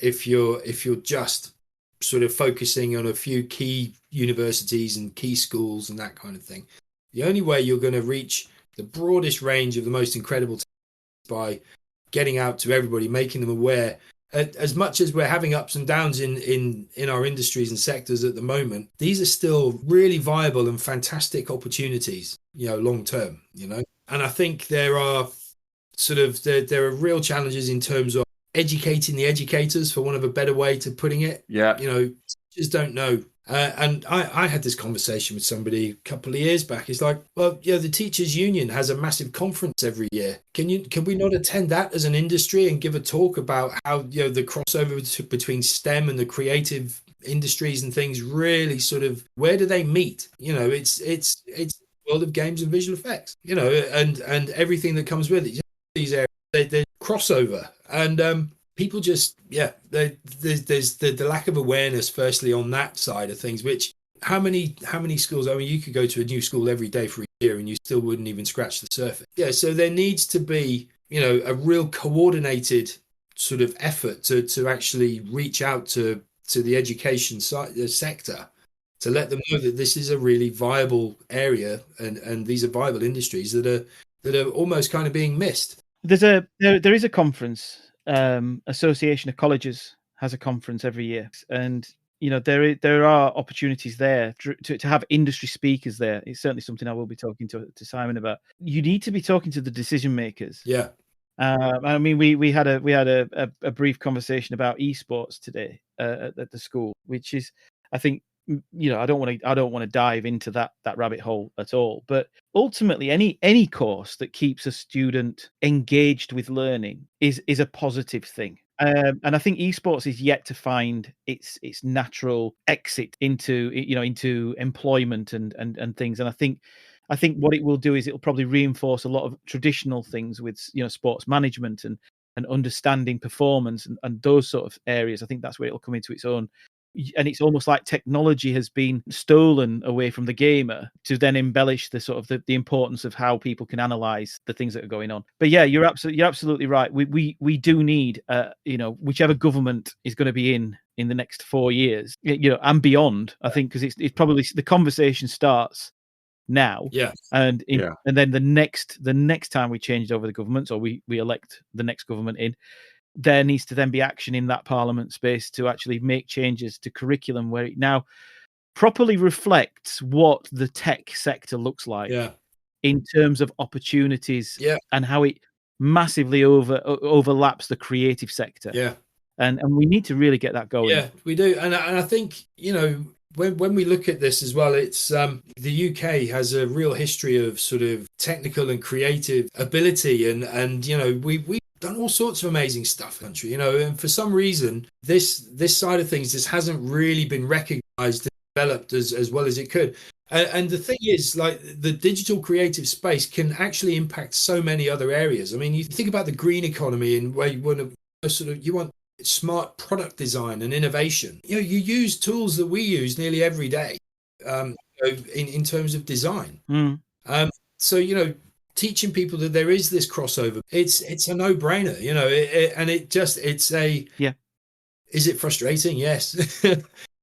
[SPEAKER 4] if you're just sort of focusing on a few key universities and key schools and that kind of thing. The only way you're going to reach the broadest range of the most incredible by getting out to everybody, making them aware. As much as we're having ups and downs in our industries and sectors at the moment, these are still really viable and fantastic opportunities, long term, And I think there are there are real challenges in terms of educating the educators, for want of a better way to putting it.
[SPEAKER 2] Yeah.
[SPEAKER 4] Just don't know. And I had this conversation with somebody a couple of years back. It's like, well, the teachers union has a massive conference every year. Can we not attend that as an industry and give a talk about how, the crossover between STEM and the creative industries and things really where do they meet? It's the world of games and visual effects, and everything that comes with it. These areas, they crossover, and people just, there's the lack of awareness, firstly, on that side of things, which how many schools, I mean, you could go to a new school every day for a year and you still wouldn't even scratch the surface. Yeah, so there needs to be, a real coordinated sort of effort to actually reach out to the education sector, to let them know that this is a really viable area, and these are viable industries that are almost kind of being missed.
[SPEAKER 3] There is a conference. Association of Colleges has a conference every year, and there are opportunities there to have industry speakers there. It's certainly something I will be talking to Simon about. You need to be talking to the decision makers.
[SPEAKER 4] Yeah.
[SPEAKER 3] I mean, we had a brief conversation about esports today at the school, which is, I think, I don't want to dive into that rabbit hole at all. But ultimately, any course that keeps a student engaged with learning is a positive thing. And I think esports is yet to find its natural exit into employment and things. And I think what it will do is it'll probably reinforce a lot of traditional things with sports management and understanding performance and those sort of areas. I think that's where it'll come into its own. And it's almost like technology has been stolen away from the gamer to then embellish the sort of the importance of how people can analyze the things that are going on. But yeah, you're absolutely right. We do need whichever government is going to be in the next 4 years, and beyond. I think because it's probably the conversation starts now.
[SPEAKER 4] Yeah.
[SPEAKER 3] And then the next time we change over the governments, or we elect the next government in, there needs to then be action in that parliament space to actually make changes to curriculum where it now properly reflects what the tech sector looks like in terms of opportunities and how it massively overlaps the creative sector.
[SPEAKER 4] Yeah.
[SPEAKER 3] And we need to really get that going.
[SPEAKER 4] Yeah, we do. And I think, when we look at this as well, it's the UK has a real history of sort of technical and creative ability, and we've done all sorts of amazing stuff, country, and for some reason this side of things just hasn't really been recognized and developed as well as it could. And the thing is, like, the digital creative space can actually impact so many other areas. I mean, you think about the green economy and where you want smart product design and innovation. You use tools that we use nearly every day in terms of design. So teaching people that there is this crossover, it's a no-brainer, is it frustrating? Yes.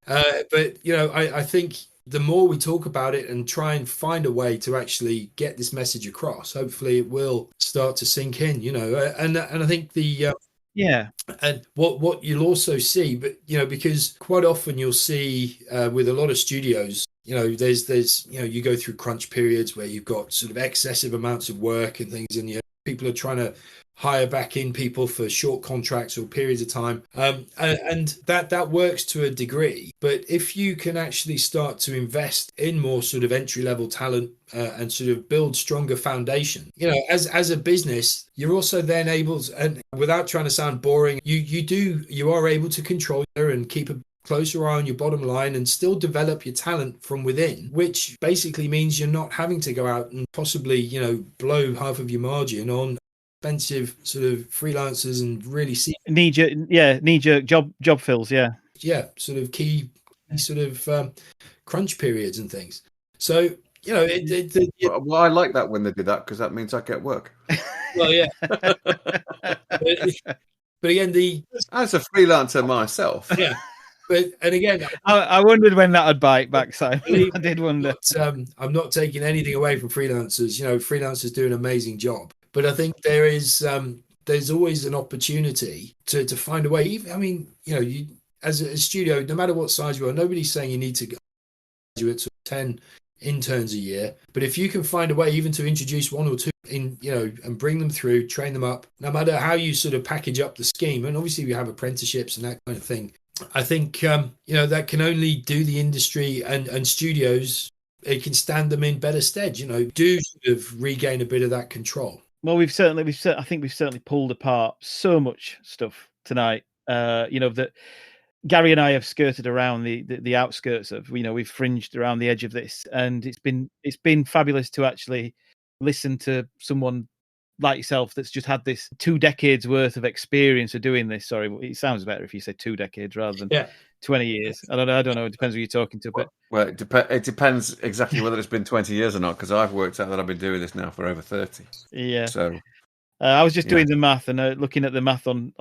[SPEAKER 4] But I think the more we talk about it and try and find a way to actually get this message across, hopefully it will start to sink in, and I think and what you'll also see, but because quite often you'll see with a lot of studios, there's you go through crunch periods where you've got sort of excessive amounts of work and things, and people are trying to hire back in people for short contracts or periods of time, and that works to a degree. But if you can actually start to invest in more sort of entry level talent and sort of build stronger foundation, as a business, you're also then able to, and without trying to sound boring, you are able to control and keep close your eye on your bottom line and still develop your talent from within, which basically means you're not having to go out and possibly, blow half of your margin on expensive sort of freelancers and really see
[SPEAKER 3] knee-jerk job fills,
[SPEAKER 4] sort of key sort of crunch periods and things. So
[SPEAKER 2] Well, I like that when they do that, because that means I get work.
[SPEAKER 4] Well, yeah. But again,
[SPEAKER 2] as a freelancer myself,
[SPEAKER 4] yeah. But and again,
[SPEAKER 3] I wondered when that would bite back. So I did wonder.
[SPEAKER 4] I'm not taking anything away from freelancers. Freelancers do an amazing job, but I think there's always an opportunity to find a way. Even, you as a studio, no matter what size you are, nobody's saying you need to graduate to 10 interns a year, but if you can find a way even to introduce one or two in, and bring them through, train them up, no matter how you sort of package up the scheme, and obviously we have apprenticeships and that kind of thing, I think that can only do the industry and studios, it can stand them in better stead, do sort of regain a bit of that control.
[SPEAKER 3] Well, I think we've certainly pulled apart so much stuff tonight, that Gary and I have skirted around the outskirts of, we've fringed around the edge of this, and it's been fabulous to actually listen to someone like yourself that's just had this 2 decades worth of experience of doing this. Sorry, it sounds better if you say 2 decades rather than 20 years. I don't know. It depends who you're talking to. But
[SPEAKER 2] it depends exactly whether it's been 20 years or not, because I've worked out that I've been doing this now for over 30.
[SPEAKER 3] Yeah.
[SPEAKER 2] So
[SPEAKER 3] I was just doing the math, and looking at the math on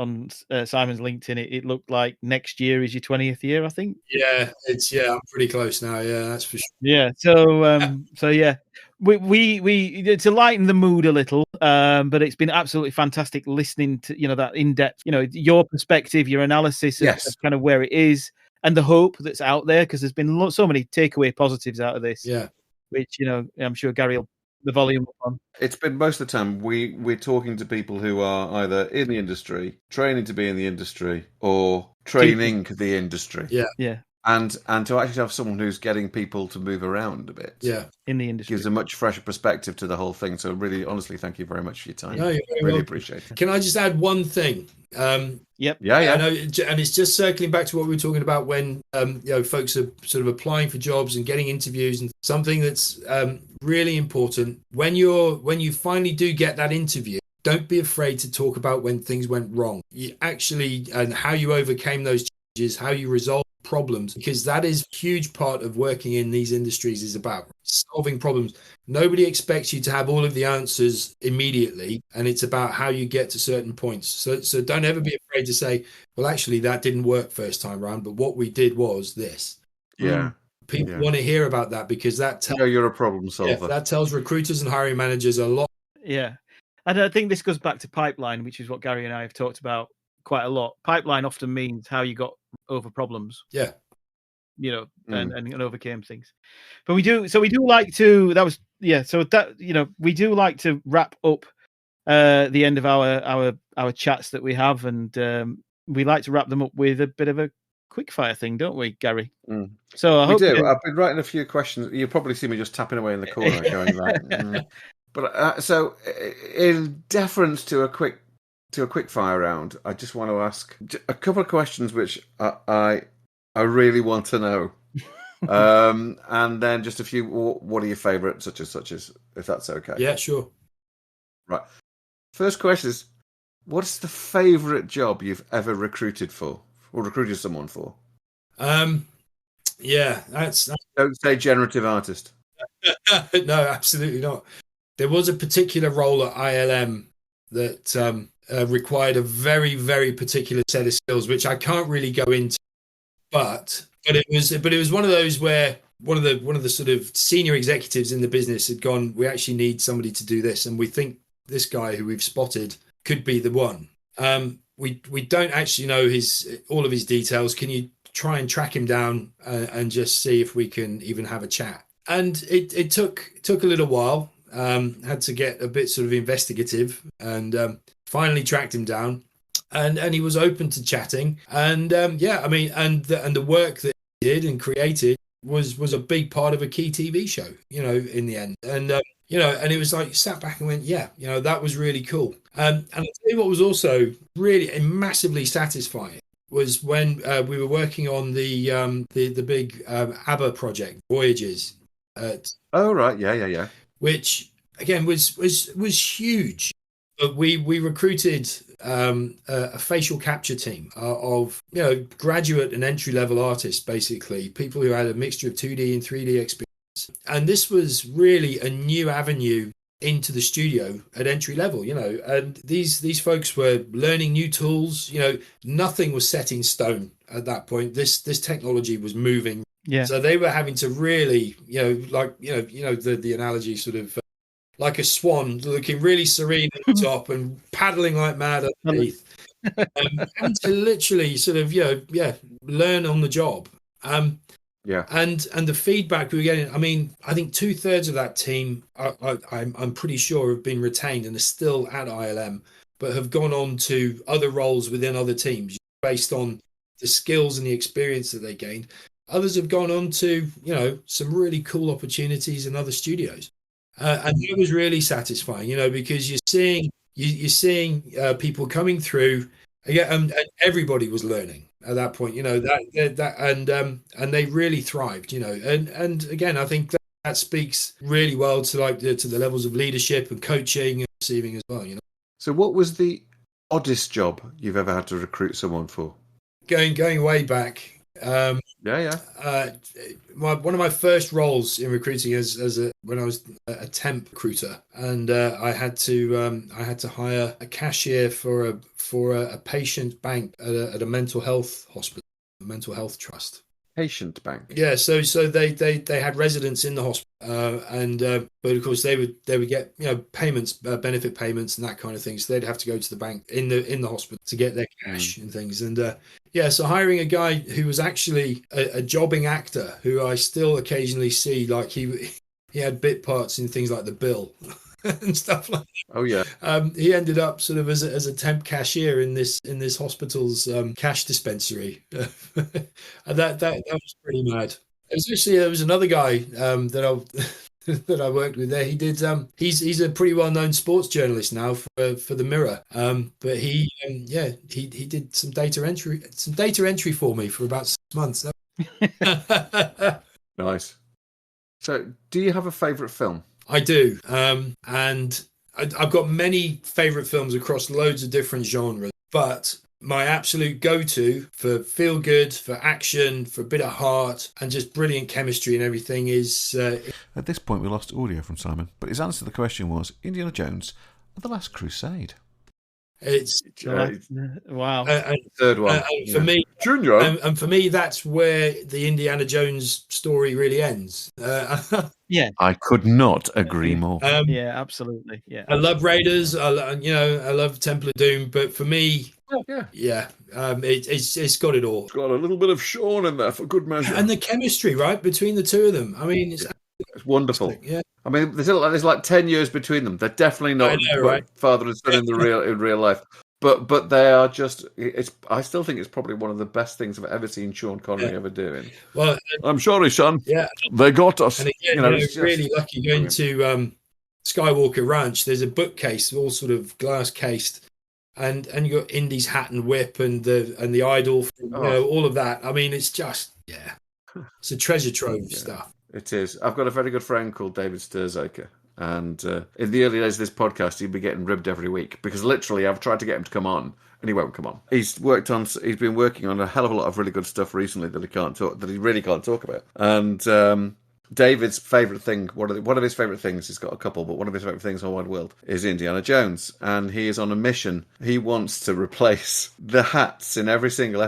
[SPEAKER 3] Simon's LinkedIn, it looked like next year is your 20th year, I think.
[SPEAKER 4] Yeah, I'm pretty close now. Yeah, that's for sure.
[SPEAKER 3] Yeah, so yeah, we to lighten the mood a little, but it's been absolutely fantastic listening to that in depth, your perspective, your analysis of kind of where it is, and the hope that's out there, because there's been so many takeaway positives out of this.
[SPEAKER 4] Yeah,
[SPEAKER 3] which I'm sure Gary will the volume on.
[SPEAKER 2] It's been most of the time we're talking to people who are either in the industry, training to be in the industry, or training the industry.
[SPEAKER 3] Yeah.
[SPEAKER 2] And to actually have someone who's getting people to move around a bit,
[SPEAKER 3] in the industry,
[SPEAKER 2] gives a much fresher perspective to the whole thing. So really, honestly, thank you very much for your time.
[SPEAKER 4] No,
[SPEAKER 2] really appreciate it.
[SPEAKER 4] Can I just add one thing?
[SPEAKER 3] Yep.
[SPEAKER 2] Yeah.
[SPEAKER 4] I know, and it's just circling back to what we were talking about when folks are sort of applying for jobs and getting interviews, and something that's really important when you finally do get that interview. Don't be afraid to talk about when things went wrong. You actually, and how you overcame those challenges, how you resolve problems, because that is a huge part of working in these industries, is about solving problems. Nobody expects you to have all of the answers immediately, and it's about how you get to certain points. So don't ever be afraid to say, well, actually that didn't work first time round, but what we did was this. People want to hear about that, because that tells
[SPEAKER 2] you're a problem solver.
[SPEAKER 4] That tells recruiters and hiring managers a lot.
[SPEAKER 3] And I think this goes back to pipeline, which is what Gary and I have talked about quite a lot. Pipeline often means how you got over problems. And overcame things. But we do like to we do like to wrap up the end of our chats that we have, and we like to wrap them up with a bit of a quick fire thing, don't we, Gary? So I hope
[SPEAKER 2] we do. I've been writing a few questions. You'll probably see me just tapping away in the corner going like But so in deference to a quick fire round, I just want to ask a couple of questions which I really want to know, and then just a few. What are your favourite such as, if that's okay?
[SPEAKER 4] Yeah, sure.
[SPEAKER 2] Right. First question is, what's the favourite job you've ever recruited for, or recruited someone for?
[SPEAKER 4] That's
[SPEAKER 2] Don't say generative artist.
[SPEAKER 4] No, absolutely not. There was a particular role at ILM that required a very, very particular set of skills, which I can't really go into. But it was one of those where one of the sort of senior executives in the business had gone, we actually need somebody to do this, and we think this guy who we've spotted could be the one. We don't actually know all of his details. Can you try and track him down and just see if we can even have a chat? And it took a little while. Had to get a bit sort of investigative, and finally tracked him down, and he was open to chatting. And and the work that he did and created was a big part of a key TV show, in the end. And and it was like, sat back and went, that was really cool. And I'll tell you what was also really massively satisfying was when we were working on the big ABBA project, Voyages.
[SPEAKER 2] Oh right, yeah.
[SPEAKER 4] Which again was huge. But we recruited a facial capture team of graduate and entry level artists, basically people who had a mixture of 2D and 3D experience. And this was really a new avenue into the studio at entry level, and these folks were learning new tools. Nothing was set in stone at that point. This technology was moving.
[SPEAKER 3] Yeah.
[SPEAKER 4] So they were having to really, the analogy sort of like a swan looking really serene at the top and paddling like mad underneath. Having to literally sort of, learn on the job.
[SPEAKER 2] Yeah.
[SPEAKER 4] And the feedback we were getting, I mean, I think 2/3 of that team, I'm pretty sure, have been retained and are still at ILM, but have gone on to other roles within other teams based on the skills and the experience that they gained. Others have gone on to, some really cool opportunities in other studios. And it was really satisfying, because you're seeing people coming through, and everybody was learning at that point, and they really thrived, and again, I think that speaks really well to to the levels of leadership and coaching and receiving as well,
[SPEAKER 2] So what was the oddest job you've ever had to recruit someone for?
[SPEAKER 4] Going way back.
[SPEAKER 2] Yeah.
[SPEAKER 4] One of my first roles in recruiting when I was a temp recruiter, and I had to hire a cashier for a patient bank at a mental health hospital, a mental health trust.
[SPEAKER 2] Patient bank.
[SPEAKER 4] Yeah, so they had residents in the hospital, but of course they would get payments, benefit payments, and that kind of thing. So they'd have to go to the bank in the hospital to get their cash and things. And so hiring a guy who was actually a jobbing actor, who I still occasionally see, like he had bit parts in things like The Bill and stuff like that.
[SPEAKER 2] Oh yeah.
[SPEAKER 4] He ended up sort of as a temp cashier in this hospital's cash dispensary, and that was pretty mad. There was another guy that I worked with there. He did. He's a pretty well known sports journalist now for the Mirror. But he did some data entry for me for about 6 months.
[SPEAKER 2] Nice. So, do you have a favourite film?
[SPEAKER 4] I do, and I've got many favourite films across loads of different genres, but my absolute go-to for feel good, for action, for a bit of heart, and just brilliant chemistry and everything is...
[SPEAKER 1] At this point, we lost audio from Simon, but his answer to the question was Indiana Jones and The Last Crusade.
[SPEAKER 4] It's
[SPEAKER 3] wow.
[SPEAKER 2] Third one.
[SPEAKER 4] For me,
[SPEAKER 2] Junior.
[SPEAKER 4] And for me, that's where the Indiana Jones story really ends.
[SPEAKER 3] Yeah,
[SPEAKER 2] I could not agree more.
[SPEAKER 3] yeah, absolutely. Yeah,
[SPEAKER 4] I love Raiders. I love Temple of Doom, but for me, it's got it all.
[SPEAKER 2] It's got a little bit of Sean in there for good measure,
[SPEAKER 4] and the chemistry right between the two of them. I mean, it's
[SPEAKER 2] wonderful.
[SPEAKER 4] Yeah.
[SPEAKER 2] I mean, there's like 10 years between them. They're definitely not father and son in real life. But they are just. I still think it's probably one of the best things I've ever seen Sean Connery ever doing.
[SPEAKER 4] Well,
[SPEAKER 2] I'm sorry, son.
[SPEAKER 4] Yeah,
[SPEAKER 2] they got us.
[SPEAKER 4] And again, it's really lucky going to Skywalker Ranch. There's a bookcase, all sort of glass cased, and you got Indy's hat and whip and the idol, all of that. I mean, it's just it's a treasure trove of stuff.
[SPEAKER 2] It is. I've got a very good friend called David Sturzaker. And in the early days of this podcast, he'd be getting ribbed every week because literally I've tried to get him to come on and he won't come on. He's been working on a hell of a lot of really good stuff recently that he really can't talk about. And David's favourite thing, one of his favourite things, he's got a couple, but one of his favourite things in the wide world is Indiana Jones. And he is on a mission. He wants to replace the hats in every single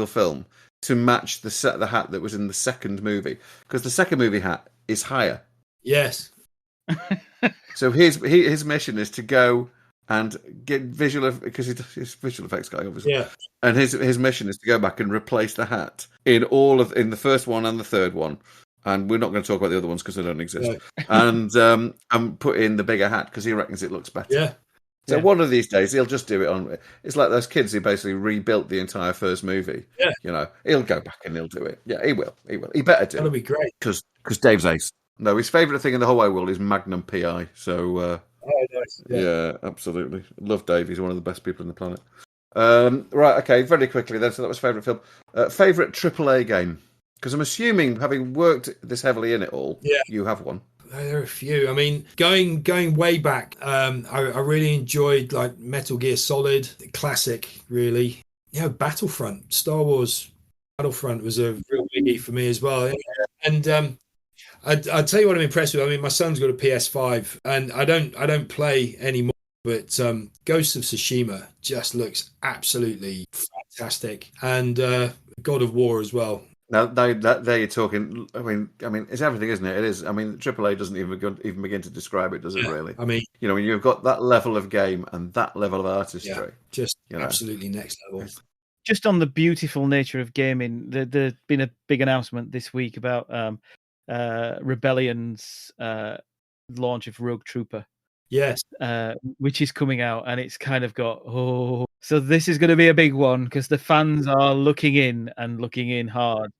[SPEAKER 2] film to match the hat that was in the second movie. Because the second movie hat is higher.
[SPEAKER 4] Yes.
[SPEAKER 2] So his mission is to go and get because he's a visual effects guy, obviously.
[SPEAKER 4] Yeah.
[SPEAKER 2] And his mission is to go back and replace the hat in the first one and the third one. And we're not going to talk about the other ones because they don't exist. No. And put in the bigger hat because he reckons it looks better.
[SPEAKER 4] Yeah.
[SPEAKER 2] So one of these days he'll just do it on. It's like those kids who basically rebuilt the entire first movie.
[SPEAKER 4] Yeah.
[SPEAKER 2] He'll go back and he'll do it. Yeah, he will. He better do.
[SPEAKER 4] That'll be great.
[SPEAKER 2] Because Dave's ace. No, his favourite thing in the whole wide world is Magnum PI. So,
[SPEAKER 4] nice.
[SPEAKER 2] Yeah, absolutely. Love Dave. He's one of the best people on the planet. Right, okay, very quickly then. So that was favourite film. Favourite AAA game? Because I'm assuming, having worked this heavily in it all, you have one.
[SPEAKER 4] There are a few. I mean, going way back, I really enjoyed like Metal Gear Solid, the classic, really. Battlefront, Star Wars Battlefront was a real biggie for me as well. And I'd tell you what I'm impressed with. I mean, my son's got a PS5, and I don't play anymore. But Ghost of Tsushima just looks absolutely fantastic, and God of War as well.
[SPEAKER 2] Now, there you're talking. I mean, it's everything, isn't it? It is. I mean, AAA doesn't even begin to describe it, does it? Really?
[SPEAKER 4] I mean,
[SPEAKER 2] when you've got that level of game and that level of artistry,
[SPEAKER 4] just absolutely next level.
[SPEAKER 3] Just on the beautiful nature of gaming, there's been a big announcement this week about Rebellion's launch of Rogue Trooper.
[SPEAKER 4] Yes,
[SPEAKER 3] which is coming out, and it's kind of got so this is going to be a big one because the fans are looking in hard.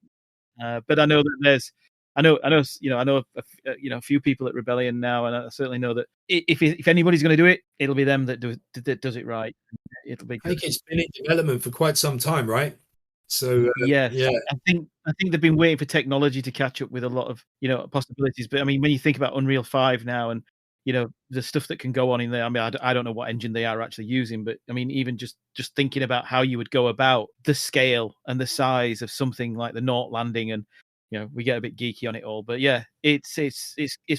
[SPEAKER 3] But I know that I know a few people at Rebellion now, and I certainly know that if anybody's going to do it, it'll be them that does it right. It'll be good.
[SPEAKER 4] I think it's been in development for quite some time, right? So
[SPEAKER 3] yes, I think they've been waiting for technology to catch up with a lot of possibilities. But I mean, when you think about Unreal 5 now, and the stuff that can go on in there. I mean, I don't know what engine they are actually using, but I mean, even just thinking about how you would go about the scale and the size of something like the Naught landing, and we get a bit geeky on it all, but yeah, it's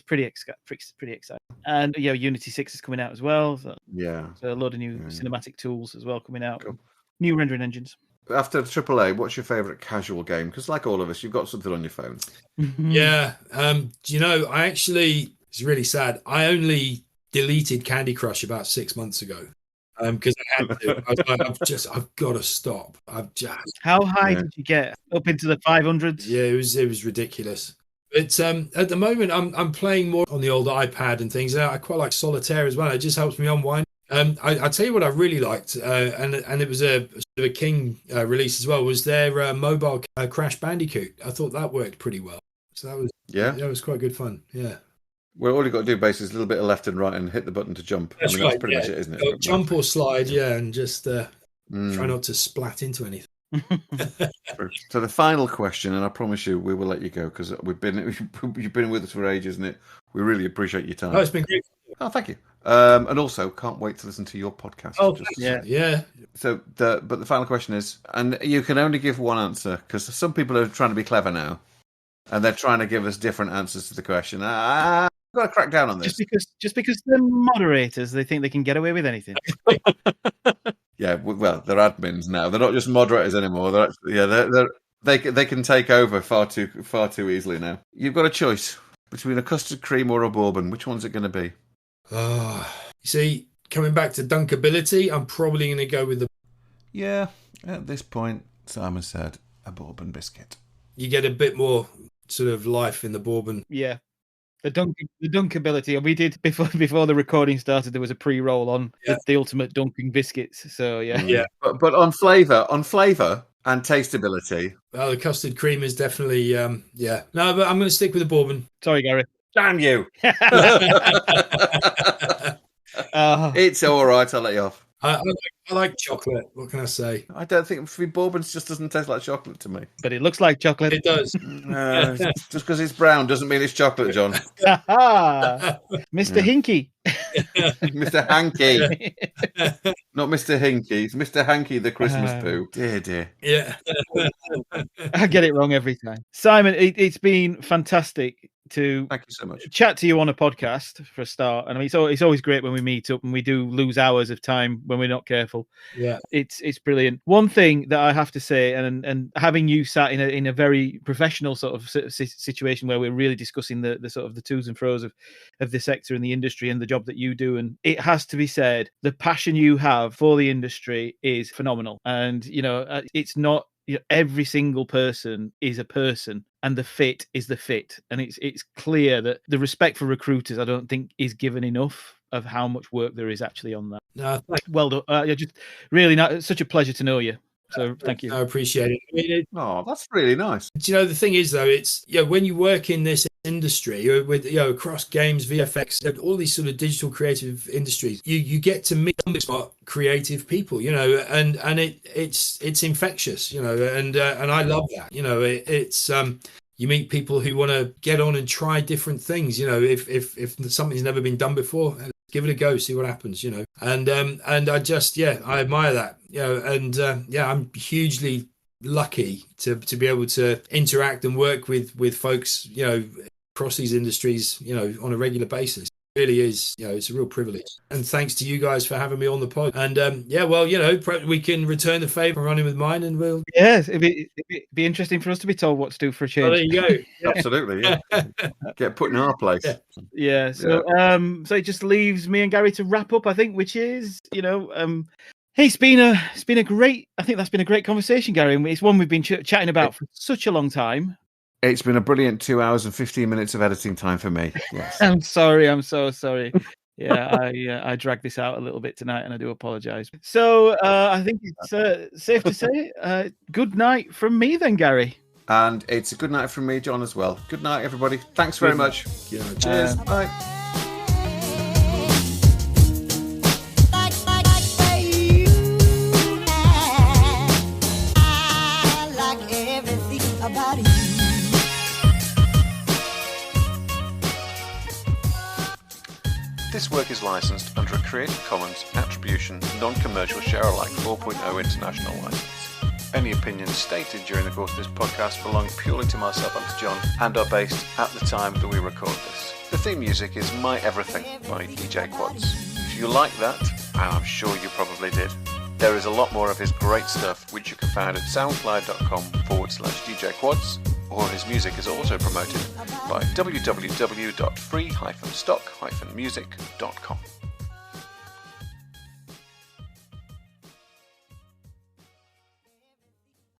[SPEAKER 3] pretty exciting. And Unity 6 is coming out as well. So a load of new cinematic tools as well coming out. Cool. New rendering engines.
[SPEAKER 2] After AAA, what's your favourite casual game? Because like all of us, you've got something on your phone.
[SPEAKER 4] Yeah. I actually. It's really sad. I only deleted Candy Crush about 6 months ago because I had to. I was like, I've got to stop.
[SPEAKER 3] How high did you get? Up into the 500s?
[SPEAKER 4] Yeah, it was ridiculous. But at the moment, I'm playing more on the old iPad and things. I quite like Solitaire as well. It just helps me unwind. I tell you what I really liked, and it was a sort of a King release as well. Was their mobile Crash Bandicoot? I thought that worked pretty well. So that was quite good fun. Yeah.
[SPEAKER 2] Well, all you've got to do basically is a little bit of left and right and hit the button to jump.
[SPEAKER 4] That's
[SPEAKER 2] that's pretty much it, isn't it?
[SPEAKER 4] Jump or slide, and just try not to splat into anything.
[SPEAKER 2] So the final question, and I promise you we will let you go because you've been with us for ages, and we really appreciate your time.
[SPEAKER 4] Oh, it's been great.
[SPEAKER 2] Oh, thank you. And also, can't wait to listen to your podcast.
[SPEAKER 4] Oh, yeah.
[SPEAKER 2] So, but the final question is, and you can only give one answer because some people are trying to be clever now, and they're trying to give us different answers to the question. I've got to crack down on this.
[SPEAKER 3] Just because they're moderators, they think they can get away with anything.
[SPEAKER 2] Yeah, well, they're admins now. They're not just moderators anymore. They're actually, they can take over far too easily now. You've got a choice between a custard cream or a bourbon. Which one's it going to be?
[SPEAKER 4] You see, coming back to dunkability, I'm probably going to go with the.
[SPEAKER 1] Yeah, at this point, Simon said a bourbon biscuit.
[SPEAKER 4] You get a bit more sort of life in the bourbon.
[SPEAKER 3] Yeah. The dunkability, and we did before the recording started. There was a pre-roll on the ultimate dunking biscuits. So yeah.
[SPEAKER 2] But on flavour and tasteability.
[SPEAKER 4] Well, the custard cream is definitely No, but I'm going to stick with the bourbon.
[SPEAKER 3] Sorry, Gary.
[SPEAKER 2] Damn you! It's all right. I'll let you off.
[SPEAKER 4] I like chocolate. What can I say?
[SPEAKER 2] I don't think bourbons just doesn't taste like chocolate to me.
[SPEAKER 3] But it looks like chocolate.
[SPEAKER 4] It does.
[SPEAKER 2] Just because it's brown doesn't mean it's chocolate, John.
[SPEAKER 3] Mr. Hinky.
[SPEAKER 2] Mr. Hanky. Not Mr. Hinky. It's Mr. Hanky the Christmas poo. Dear.
[SPEAKER 4] Yeah.
[SPEAKER 3] I get it wrong every time. Simon, it's been fantastic to
[SPEAKER 2] thank you so much.
[SPEAKER 3] Chat to you on a podcast for a start. And I mean, it's always great when we meet up, and we do lose hours of time when we're not careful.
[SPEAKER 4] Yeah,
[SPEAKER 3] it's brilliant. One thing that I have to say, and having you sat in a very professional sort of situation where we're really discussing the sort of the to's and fro's of the sector and the industry and the job that you do, and it has to be said, the passion you have for the industry is phenomenal. And it's not. Every single person is a person, and the fit is the fit. And it's clear that the respect for recruiters, I don't think, is given enough of how much work there is actually on that.
[SPEAKER 4] No,
[SPEAKER 3] well done. Just really, such a pleasure to know you. So thank you.
[SPEAKER 4] I appreciate it.
[SPEAKER 2] Oh, that's really nice.
[SPEAKER 4] The thing is, though, it's when you work in this industry with across games, VFX, all these sort of digital creative industries, you get to meet creative people, and it's infectious, and I love that. It's you meet people who want to get on and try different things. If something's never been done before, give it a go, see what happens. And I just I admire that. I'm hugely lucky to be able to interact and work with folks across these industries on a regular basis. It really is it's a real privilege, and thanks to you guys for having me on the pod. And we can return the favor running with mine, and we'll
[SPEAKER 3] it'd be interesting for us to be told what to do for a change.
[SPEAKER 4] there you go.
[SPEAKER 2] Absolutely, yeah. Get put in our place.
[SPEAKER 3] So it just leaves me and Gary to wrap up, I think, which is hey, it's been a great. I think that's been a great conversation, Gary. And it's one we've been chatting about for such a long time.
[SPEAKER 2] It's been a brilliant 2 hours and 15 minutes of editing time for me. Yes.
[SPEAKER 3] I'm sorry. I'm so sorry. Yeah, I dragged this out a little bit tonight, and I do apologise. So I think it's safe to say good night from me, then, Gary.
[SPEAKER 2] And it's a good night from me, John, as well. Good night, everybody. Thanks very much. Cheers. Bye. This work is licensed under a Creative Commons Attribution Non-Commercial Share-alike 4.0 international license. Any opinions stated during the course of this podcast belong purely to myself and to John and are based at the time that we record this. The theme music is My Everything by DJ Quads. If you like that, and I'm sure you probably did, there is a lot more of his great stuff which you can find at soundcloud.com/DJ Quads, or his music is also promoted by www.free-stock-music.com.